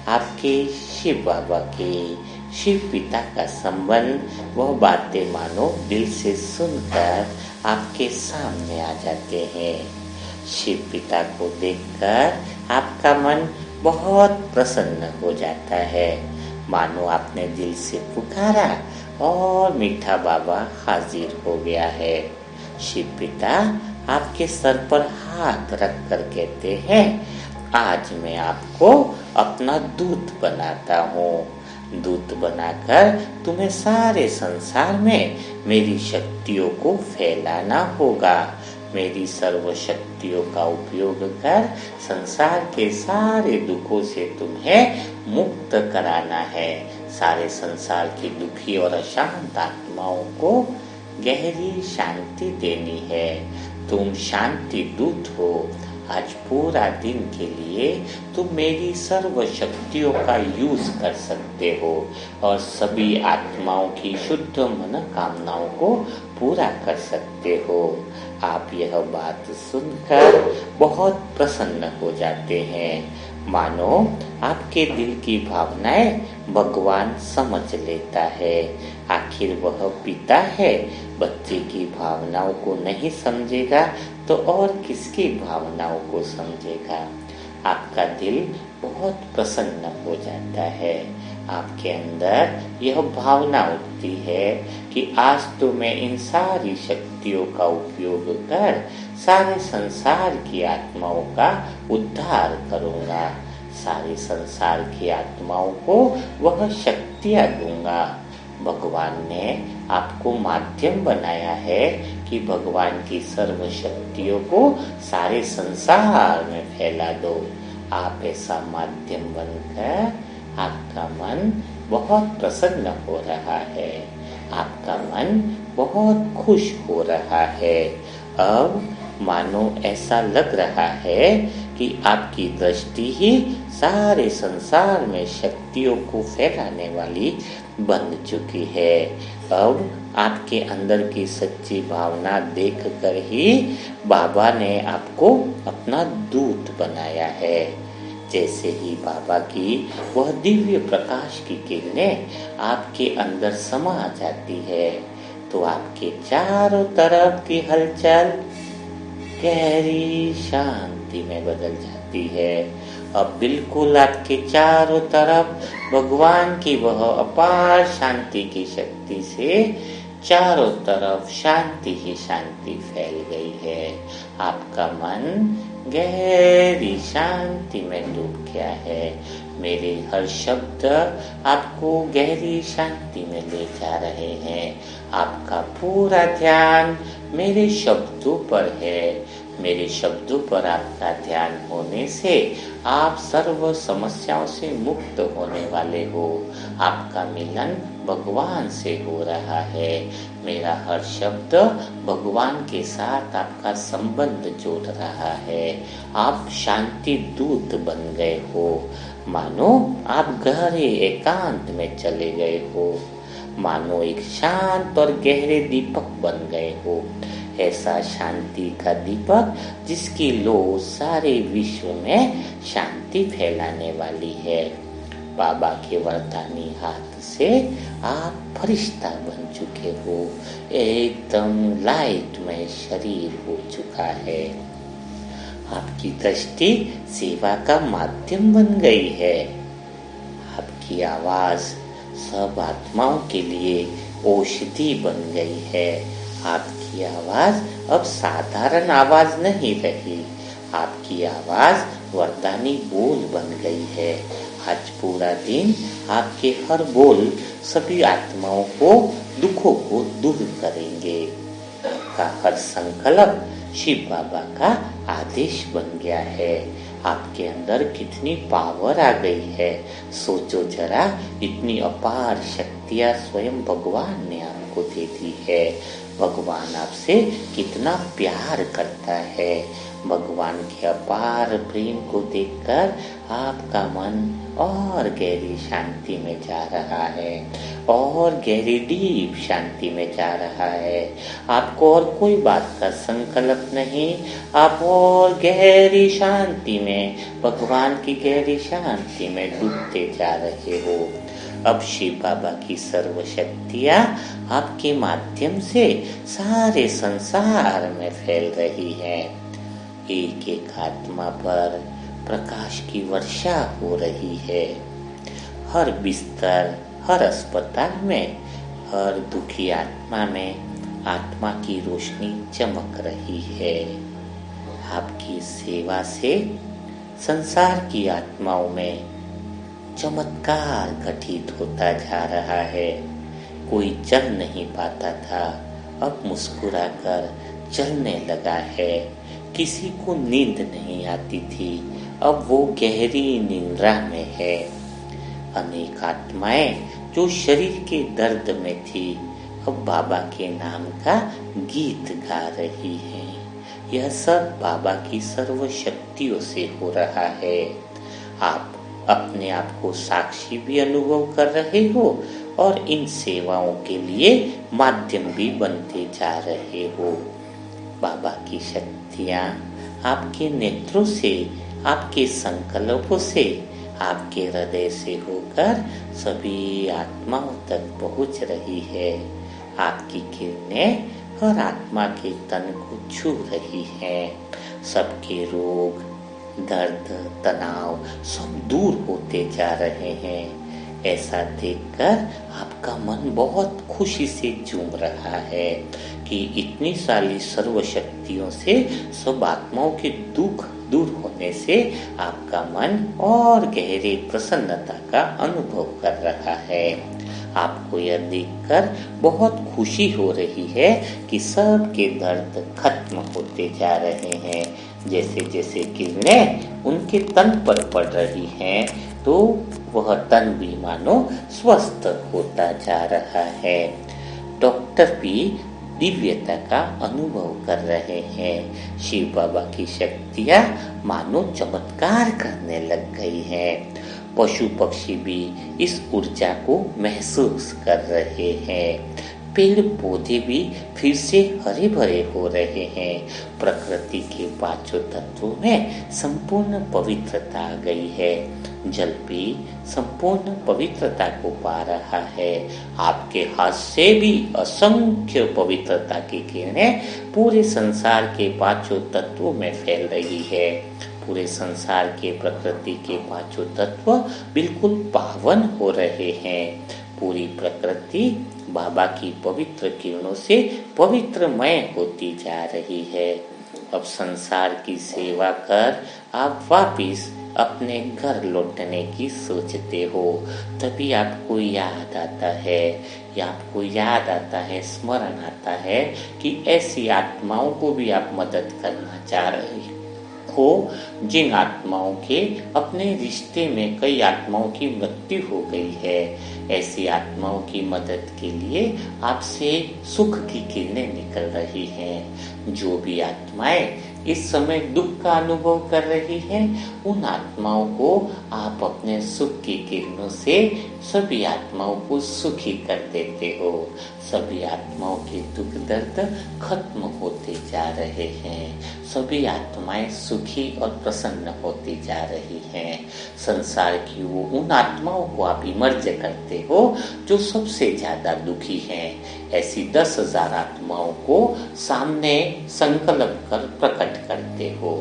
आपके शिव बाबा के, शिव पिता का संबंध, वह बातें मानो दिल से सुनकर आपके सामने आ जाते हैं। शिव पिता को देखकर आपका मन बहुत प्रसन्न हो जाता है, मानो आपने दिल से पुकारा और मीठा बाबा हाजिर हो गया है। शिव पिता आपके सर पर हाथ रख कर कहते हैं, आज मैं आपको अपना दूत बनाता हूँ। दूत बनाकर तुम्हें सारे संसार में मेरी शक्तियों को फैलाना होगा। मेरी सर्व शक्तियों का उपयोग कर संसार के सारे दुखों से तुम्हें मुक्त कराना है। सारे संसार की दुखी और अशांत आत्माओं को गहरी शांति देनी है। तुम शांति दूत हो। आज पूरा दिन के लिए तुम मेरी सर्व शक्तियों का यूज कर सकते हो और सभी आत्माओं की शुद्ध मनोकामनाओं को पूरा कर सकते हो। आप यह बात सुनकर बहुत प्रसन्न हो जाते हैं, मानो आपके दिल की भावनाएं भगवान समझ लेता है। आखिर वह पिता है, बच्चे की भावनाओं को नहीं समझेगा तो और किसकी भावनाओं को समझेगा। आपका दिल बहुत प्रसन्न हो जाता है। आपके अंदर यह भावना उठती है कि आज तो मैं इन सारी शक्तियों का उपयोग कर सारे संसार की आत्माओं का उद्धार करूंगा। सारे संसार की आत्माओं को वह शक्तियां दूंगा। भगवान ने आपको माध्यम बनाया है कि भगवान की सर्व शक्तियों को सारे संसार में फैला दो। आप ऐसा माध्यम बनकर आपका मन बहुत प्रसन्न हो रहा है। आपका मन बहुत खुश हो रहा है। अब मानो ऐसा लग रहा है कि आपकी दृष्टि ही सारे संसार में शक्तियों को फैलाने वाली बन चुकी है। अब आपके अंदर की सच्ची भावना देखकर ही बाबा ने आपको अपना दूत बनाया है। जैसे ही बाबा की वह दिव्य प्रकाश की किरणें आपके अंदर समा जाती है, तो आपके चारों तरफ की हलचल गहरी शांति में बदल जाती है। अब बिल्कुल आपके चारों तरफ भगवान की वह अपार शांति की शक्ति से चारों तरफ शांति ही शांति फैल गई है। आपका मन गहरी शांति में डूब गया है। मेरे हर शब्द आपको गहरी शांति में ले जा रहे हैं। आपका पूरा ध्यान मेरे शब्दों पर है। मेरे शब्दों पर आपका ध्यान होने से आप सर्व समस्याओं से मुक्त होने वाले हो। आपका मिलन भगवान से हो रहा है। मेरा हर शब्द भगवान के साथ आपका संबंध जोड़ रहा है। आप शांति दूत बन गए हो, मानो आप गहरे एकांत में चले गए हो, मानो एक शांत और गहरे दीपक बन गए हो। ऐसा शांति का दीपक जिसकी लो सारे विश्व में शांति फैलाने वाली है। बाबा के वरदानी हाथ से आप फरिश्ता बन चुके हो। एकदम लाइट में शरीर हो चुका है। आपकी दृष्टि सेवा का माध्यम बन गई है। आपकी आवाज सब आत्माओं के लिए औषधि बन गई है। आपकी आवाज अब साधारण आवाज नहीं रही, आपकी आवाज वरदानी बोल बन गई है। आज पूरा दिन आपके हर बोल सभी आत्माओं को दुखों को दूर करेंगे। आपका हर संकल्प शिव बाबा का आदेश बन गया है। आपके अंदर कितनी पावर आ गई है, सोचो जरा। इतनी अपार शक्तियां स्वयं भगवान ने आपको दे दी है। भगवान आपसे कितना प्यार करता है। भगवान के अपार प्रेम को देखकर आपका मन और गहरी शांति में जा रहा है, और गहरी डीप शांति में जा रहा है। आपको और कोई बात का संकल्प नहीं, आप और गहरी शांति में, भगवान की गहरी शांति में डूबते जा रहे हो। अब शिव बाबा की सर्व शक्तियां आपके माध्यम से सारे संसार में फैल रही है। एक एक आत्मा पर प्रकाश की वर्षा हो रही है। हर बिस्तर, हर अस्पताल में, हर दुखी आत्मा में आत्मा की रोशनी चमक रही है। आपकी सेवा से संसार की आत्माओं में चमत्कार घटित होता जा रहा है। कोई चल नहीं पाता था, अब मुस्कुराकर चलने लगा है। किसी को नींद नहीं आती थी, अब वो गहरी निद्रा में है। अनेक आत्माएं जो शरीर के दर्द में थी, अब बाबा के नाम का गीत गा रही हैं। यह सब बाबा की सर्व शक्तियों से हो रहा है। आप अपने आप को साक्षी भी अनुभव कर रहे हो और इन सेवाओं के लिए माध्यम भी बनते जा रहे हो। बाबा की शक्तियाँ आपके नेत्रों से, आपके संकल्पों से, आपके हृदय से होकर सभी आत्माओं तक पहुँच रही है। आपकी किरणें हर आत्मा के तन को छू रही हैं। सबके रोग, दर्द, तनाव सब दूर होते जा रहे हैं। ऐसा देखकर आपका मन बहुत खुशी से झूम रहा है कि इतनी सारी सर्व शक्तियों से सब आत्माओं के दुख दूर होने से आपका मन और गहरे प्रसन्नता का अनुभव कर रहा है। आपको यह देखकर बहुत खुशी हो रही है कि सबके दर्द खत्म होते जा रहे हैं। जैसे जैसे किरणें उनके तन पर पड़ रही हैं, तो वह तन भी मानो स्वस्थ होता जा रहा है। डॉक्टर भी दिव्यता का अनुभव कर रहे हैं। शिव बाबा की शक्तियाँ मानो चमत्कार करने लग गई हैं। पशु पक्षी भी इस ऊर्जा को महसूस कर रहे हैं। पेड़ पौधे भी फिर से हरे भरे हो रहे हैं। प्रकृति के पांचों तत्वों में संपूर्ण पवित्रता आ गई है। जल भी संपूर्ण पवित्रता को पा रहा है। आपके हाथ से भी असंख्य पवित्रता की किरणें पूरे संसार के पांचों तत्वों में फैल रही है। पूरे संसार के प्रकृति के पांचों तत्व बिल्कुल पावन हो रहे हैं। पूरी प्रकृति बाबा की पवित्र किरणों से पवित्रमय होती जा रही है। अब संसार की सेवा कर आप वापिस अपने घर लौटने की सोचते हो, तभी आपको याद आता है, या आपको याद आता है, स्मरण आता है कि ऐसी आत्माओं को भी आप मदद करना चाह रहे हो जिन आत्माओं के अपने रिश्ते में कई आत्माओं की मृत्यु हो गई है। ऐसी आत्माओं की मदद के लिए आपसे सुख की किरणें निकल रही हैं। जो भी आत्माएं इस समय दुख का अनुभव कर रही हैं, उन आत्माओं को आप अपने सुख की किरणों से सभी आत्माओं को सुखी कर देते हो। सभी आत्माओं के दुख दर्द खत्म होते जा रहे हैं। सभी आत्माएं सुखी और प्रसन्न होती जा रही हैं। संसार की वो उन आत्माओं को आप इमर्ज करते हो जो सबसे ज्यादा दुखी हैं। ऐसी 10,000 आत्माओं को सामने संकल्प कर प्रकट करते हो।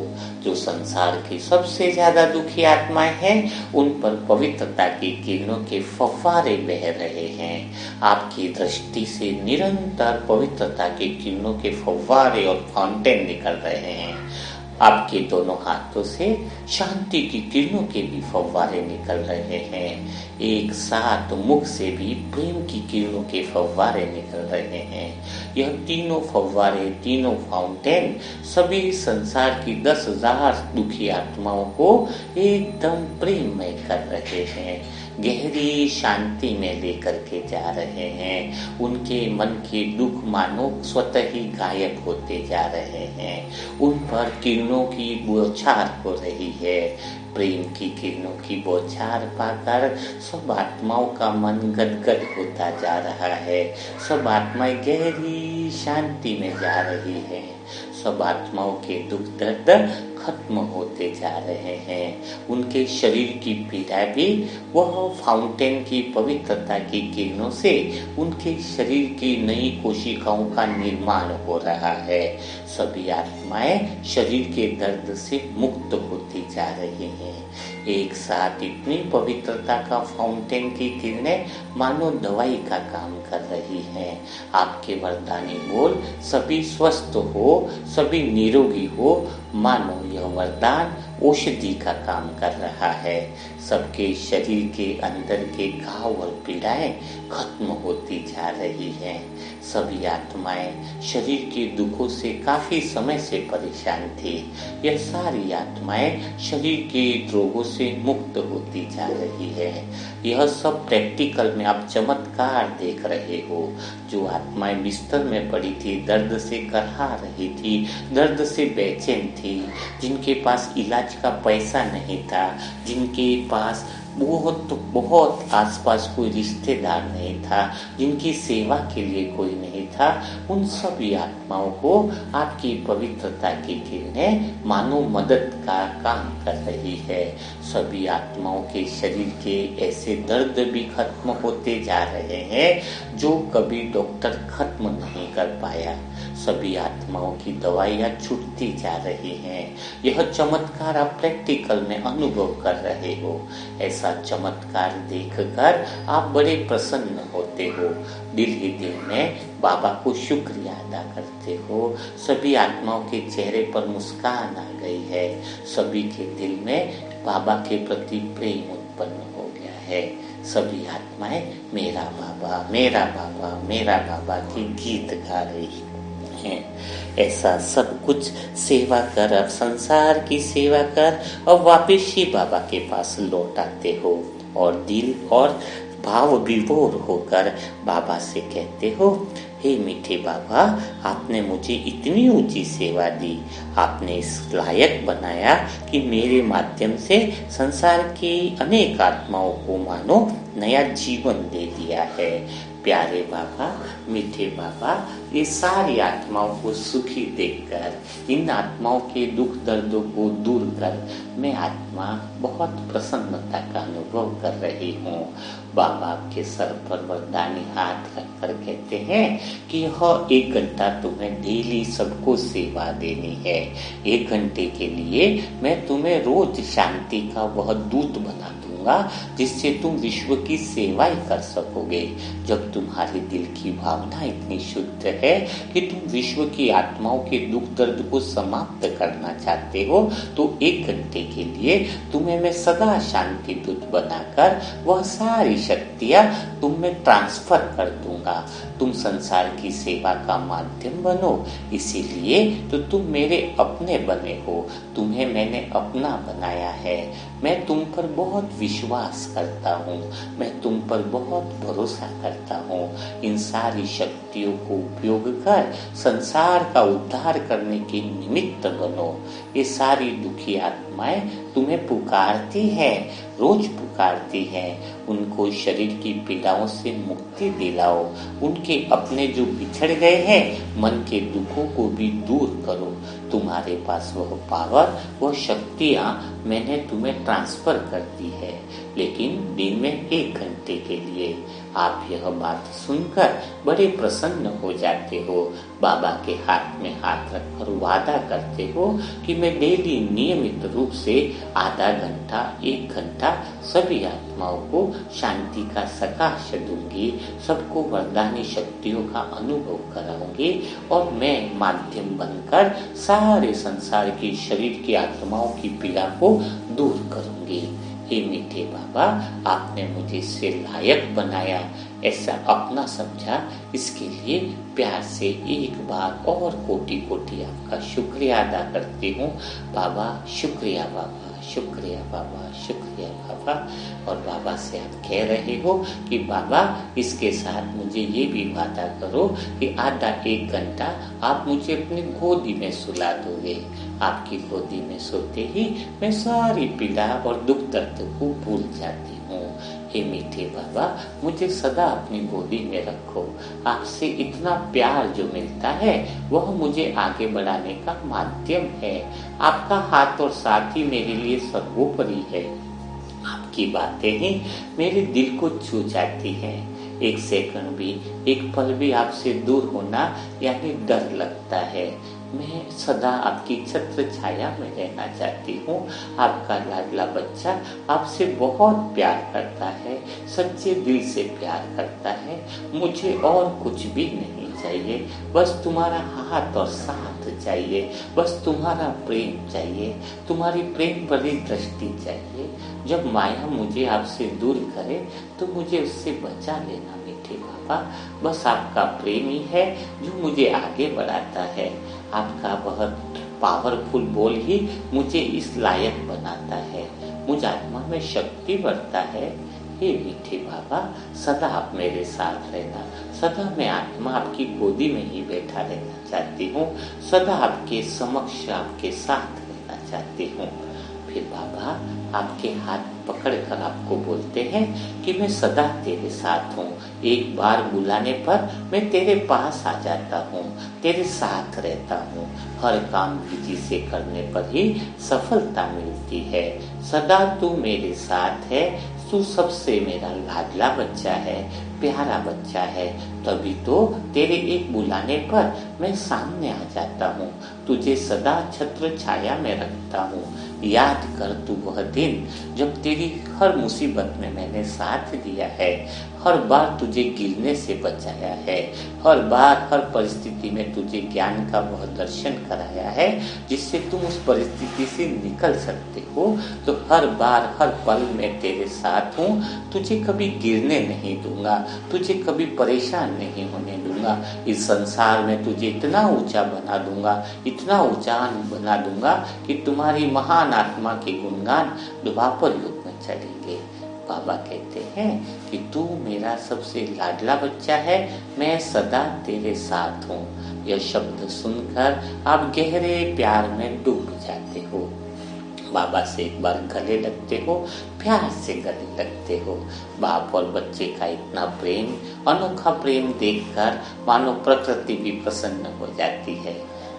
जो संसार की सबसे ज्यादा दुखी आत्माएं हैं, उन पर पवित्रता की किरणों के फव्वारे बह रहे हैं। आपकी दृष्टि से निरंतर पवित्रता की किरणों के फव्वारे और फाउंटेन निकल रहे हैं। आपके दोनों हाथों से शांति की किरणों के भी फव्वारे निकल रहे हैं। एक साथ मुख से भी प्रेम की किरणों के फव्वारे निकल रहे हैं। यह तीनों फव्वारे, तीनों फाउंटेन सभी संसार की 10,000 दुखी आत्माओं को एकदम प्रेममय कर रहे हैं, गहरी शांति में लेकर के जा रहे हैं। उनके मन के दुख मानो स्वतः ही गायब होते जा रहे हैं। उन पर किरणों की बौछार हो रही है। प्रेम की किरणों की बौछार पाकर सब आत्माओं का मन गदगद होता जा रहा है। सब आत्माएं गहरी शांति में जा रही हैं। सब आत्माओं के दुख दर्द खत्म होते जा रहे हैं। उनके शरीर की पीड़ा भी वह फाउंटेन की पवित्रता की किरणों से उनके शरीर की नई कोशिकाओं का निर्माण हो रहा है। सभी आत्माएं शरीर के दर्द से मुक्त होती जा रही हैं। एक साथ इतनी पवित्रता का फाउंटेन की किरणें मानो दवाई का काम कर रही हैं। आपके वरदानी बोल सभी स्वस्थ हो, सभी निरोगी हो, मानो यह वरदान औषधि का काम कर रहा है। सबके शरीर के अंदर के घाव और पीड़ाएं खत्म होती जा रही हैं। सभी आत्माएं शरीर के दुखों से काफी समय से परेशान थी। यह सारी आत्माएं शरीर के रोगों से मुक्त होती जा रही है। यह सब प्रैक्टिकल में आप चमत्कार देख रहे हो। जो आत्माएं बिस्तर में पड़ी थी, दर्द से करहा रही थी, दर्द से बेचैन थी, जिनके पास इलाज का पैसा नहीं था, जिनके पास बहुत आसपास कोई रिश्तेदार नहीं था, जिनकी सेवा के लिए कोई नहीं था, उन सभी आत्माओं को आपकी पवित्रता की किरणें मानो मदद का काम कर रही है। सभी आत्माओं के शरीर के ऐसे दर्द भी खत्म होते जा रहे हैं जो कभी डॉक्टर खत्म नहीं कर पाया। सभी आत्माओं की दवाइयाँ छूटती जा रही हैं। यह चमत्कार आप प्रैक्टिकल में अनुभव कर रहे हो। ऐसा चमत्कार देखकर आप बड़े प्रसन्न होते हो। दिल ही दिल में बाबा को शुक्रिया अदा करते हो। सभी आत्माओं के चेहरे पर मुस्कान आ गई है। सभी के दिल में बाबा के प्रति प्रेम उत्पन्न हो गया है। सभी आत्माएं मेरा बाबा, मेरा बाबा, मेरा बाबा के गीत गा रही हैं। ऐसा सब कुछ सेवा कर, अब संसार की सेवा कर और वापिस ही बाबा के पास लौट आते हो और दिल और भाव विभोर होकर बाबा से कहते हो, हे मीठे बाबा, आपने मुझे इतनी ऊंची सेवा दी, आपने इस लायक बनाया कि मेरे माध्यम से संसार की अनेक आत्माओं को मानो नया जीवन दे दिया है। प्यारे बाबा, मीठे बाबा, ये सारी आत्माओं को सुखी देखकर, इन आत्माओं के दुख दर्दों को दूर कर मैं आत्मा बहुत प्रसन्नता का अनुभव कर रही हूँ। बाबा आपके सर पर वरदानी हाथ रखकर कहते हैं कि यह 1 घंटा तुम्हें डेली सबको सेवा देनी है। 1 घंटे के लिए मैं तुम्हें रोज शांति का वह दूत बना दूंगा जिससे तुम विश्व की सेवा ही कर सकोगे। जब तुम्हारे दिल की भावना इतनी शुद्ध है कि तुम विश्व की आत्माओं के दुख दर्द को समाप्त करना चाहते हो, तो 1 घंटे के लिए तुम्हें मैं सदा शांति दूत बनाकर वह सारी शक्तियां तुम में ट्रांसफर कर दूंगा। तुम संसार की सेवा का माध्यम बनो, इसीलिए तो तुम मेरे अपने बने हो। तुम्हें मैंने अपना बनाया है। मैं तुम पर बहुत विश्वास करता हूँ, मैं तुम पर बहुत भरोसा करता हूँ। इन सारी शक्तियों को उपयोग कर संसार का उद्धार करने के निमित्त बनो। ये सारी दुखी आत्माएं तुम्हें पुकारती है, रोज पुकारती है। उनको शरीर की पीड़ाओं से मुक्ति दिलाओ, उनके अपने जो बिछड़ गए हैं मन के दुखों को भी दूर करो। तुम्हारे पास वह पावर, वह शक्तियाँ मैंने तुम्हें ट्रांसफर कर दी है, लेकिन दिन में 1 घंटे के लिए। आप यह बात सुनकर बड़े प्रसन्न हो जाते हो, बाबा के हाथ में हाथ रखकर वादा करते हो कि मैं डेली नियमित रूप से आधा घंटा 1 घंटा सभी आत्माओं को शांति का सकाश दूंगी, सबको वरदानी शक्तियों का अनुभव कराऊंगी और मैं माध्यम बनकर सारे संसार की शरीर की आत्माओं की पीड़ा को दूर करूंगी। हे मीठे बाबा, आपने मुझे इससे लायक बनाया, ऐसा अपना समझा, इसके लिए प्यार से एक बार और कोटि कोटि आपका शुक्रिया अदा करती हूँ। बाबा शुक्रिया, बाबा शुक्रिया, बाबा शुक्रिया बाबा। और बाबा से आप कह रहे हो कि बाबा इसके साथ मुझे ये भी वादा करो कि आधा 1 घंटा आप मुझे अपनी गोदी में सुला दोगे। आपकी गोदी में सोते ही मैं सारी पीड़ा और दुख दर्द को भूल जाती हूँ। हे मीठे बाबा, मुझे सदा अपनी गोदी में रखो। आपसे इतना प्यार जो मिलता है वह मुझे आगे बढ़ाने का माध्यम है। आपका हाथ और साथ ही मेरे लिए सर्वोपरि है। आपकी बातें ही मेरे दिल को छू जाती हैं। 1 सेकंड भी, 1 पल भी आपसे दूर होना यानी डर लगता है। मैं सदा आपकी छत्र छाया में रहना चाहती हूँ। आपका लाडला बच्चा आपसे बहुत प्यार करता है, सच्चे दिल से प्यार करता है। मुझे और कुछ भी नहीं चाहिए, बस तुम्हारा हाथ और साथ चाहिए, बस तुम्हारा प्रेम चाहिए, तुम्हारी प्रेम भरी दृष्टि चाहिए। जब माया मुझे आपसे दूर करे तो मुझे उससे बचा लेना मीठे बाबा। बस आपका प्रेम ही है जो मुझे आगे बढ़ाता है। आपका बहुत पावरफुल बोल ही मुझे इस लायक बनाता है, मुझ आत्मा में शक्ति बढ़ता है। हे मीठे बाबा, सदा आप मेरे साथ रहना, सदा मैं आत्मा आपकी गोदी में ही बैठा रहना चाहती हूँ, सदा आपके समक्ष आपके साथ रहना चाहती हूँ। फिर बाबा आपके हाथ पकड़कर आपको बोलते हैं कि मैं सदा तेरे साथ हूँ। एक बार बुलाने पर मैं तेरे पास आ जाता हूँ, तेरे साथ रहता हूँ। हर काम विधि से करने पर ही सफलता मिलती है। सदा तू मेरे साथ है, तू सबसे मेरा लाडला बच्चा है, प्यारा बच्चा है। तभी तो तेरे एक बुलाने पर मैं सामने आ जाता हूँ, तुझे सदा छत्र छाया में रखता हूँ। याद कर तू वह दिन जब तेरी हर मुसीबत में मैंने साथ दिया है, हर बार तुझे गिरने से बचाया है, हर बार हर परिस्थिति में तुझे ज्ञान का वह दर्शन कराया है जिससे तुम उस परिस्थिति से निकल सकते हो। तो हर बार हर पल में तेरे साथ हूँ, तुझे कभी गिरने नहीं दूंगा, तुझे कभी परेशान नहीं होने दूंगा। इस संसार में तुझे इतना ऊंचा बना दूंगा, इतना ऊंचा बना दूंगा कि तुम्हारी महान आत्मा के गुणगान द्वापर युग में चलेंगे। बाबा कहते हैं कि तू मेरा सबसे लाडला बच्चा है, मैं सदा तेरे साथ हूँ। यह शब्द सुनकर आप गहरे प्यार में डूब जाते हो। बाबा से एक बार गले लगते हो, प्यार से गले लगते हो। बाप और बच्चे का इतना प्रेम, अनोखा प्रेम देखकर मानो प्रकृति भी प्रसन्न हो जाती है।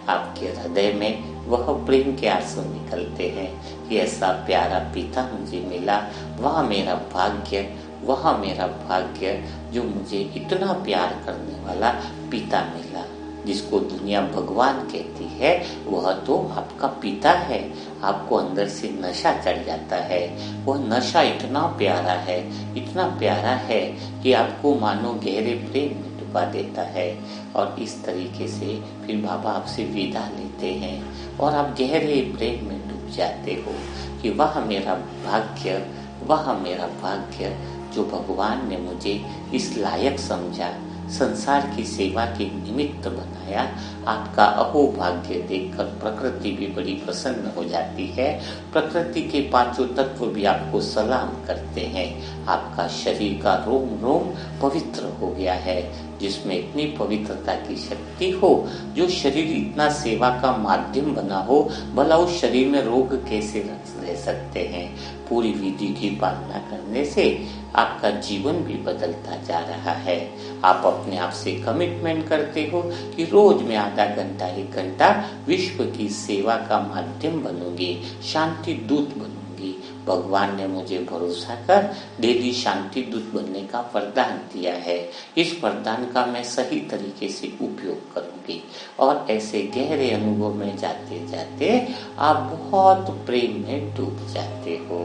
आपके हृदय में वह प्रेम के आंसू निकलते हैं कि ऐसा प्यारा पिता मुझे मिला, वह मेरा भाग्य, वह मेरा भाग्य जो मुझे इतना प्यार करने वाला पिता मिला। जिसको दुनिया भगवान कहती है वह तो आपका पिता है। आपको अंदर से नशा चढ़ जाता है, वह नशा इतना प्यारा है, इतना प्यारा है कि आपको मानो गहरे प्रेम में डुबा देता है। और इस तरीके से फिर बाबा आपसे विदा लेते हैं और आप गहरे प्रेम में डूब जाते हो कि वह मेरा भाग्य, वह मेरा भाग्य जो भगवान ने मुझे इस लायक समझा, संसार की सेवा के निमित्त बनाया। आपका अहोभाग्य देखकर प्रकृति भी बड़ी प्रसन्न हो जाती है। प्रकृति के 5 तत्व भी आपको सलाम करते हैं। आपका शरीर का रोम रोम पवित्र हो गया है। जिसमें इतनी पवित्रता की शक्ति हो, जो शरीर इतना सेवा का माध्यम बना हो, भला उस शरीर में रोग कैसे रह सकते हैं। पूरी विधि की पालना करने से आपका जीवन भी बदलता जा रहा है। आप अपने आप से कमिटमेंट करते हो कि रोज मैं आधा घंटा 1 घंटा विश्व की सेवा का माध्यम बनूंगी, शांति दूत बनूंगी। भगवान ने मुझे भरोसा कर डेली शांति दूत बनने का वरदान दिया है। इस वरदान का मैं सही तरीके से उपयोग करूंगी। और ऐसे गहरे अनुभव में जाते जाते आप बहुत प्रेम में डूब जाते हो।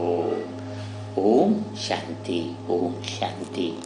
ओम शांति, ओम शांति।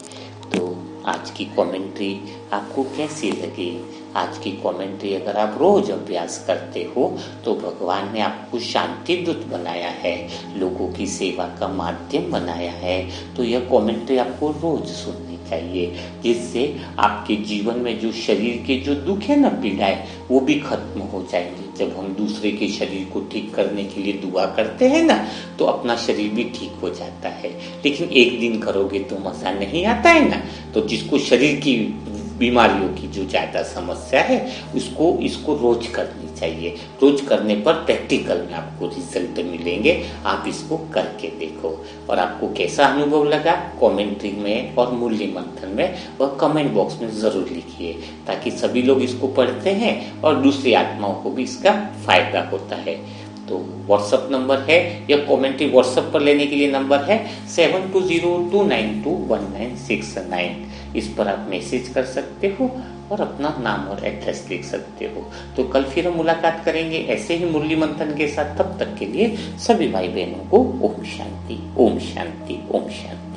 तो आज की कमेंट्री आपको कैसी लगी? आज की कमेंट्री अगर आप रोज अभ्यास करते हो तो भगवान ने आपको शांति दूत बनाया है, लोगों की सेवा का माध्यम बनाया है। तो यह कमेंट्री आपको रोज सुननी चाहिए, जिससे आपके जीवन में जो शरीर के जो दुख है ना, पीड़ाएं, वो भी खत्म हो जाएंगे। जब हम दूसरे के शरीर को ठीक करने के लिए दुआ करते हैं ना, तो अपना शरीर भी ठीक हो जाता है। लेकिन एक दिन करोगे तो मजा नहीं आता है ना। तो जिसको शरीर की बीमारियों की जो ज्यादा समस्या है, इसको रोज करनी चाहिए। रोज करने पर प्रैक्टिकल में आपको रिजल्ट मिलेंगे। आप इसको करके देखो। और आपको कैसा अनुभव लगा, कमेंट्री में और मूल्य मंथन में और कमेंट बॉक्स में जरूर लिखिए, ताकि सभी लोग इसको पढ़ते हैं और दूसरी आत्माओं को भी इसका फायदा होता है। तो व्हाट्सएप नंबर है या कमेंट्री व्हाट्सएप पर लेने के लिए नंबर है 7202921969। इस पर आप मैसेज कर सकते हो और अपना नाम और एड्रेस लिख सकते हो। तो कल फिर हम मुलाकात करेंगे ऐसे ही मुरली मंथन के साथ। तब तक के लिए सभी भाई बहनों को ओम शांति, ओम शांति, ओम शांति।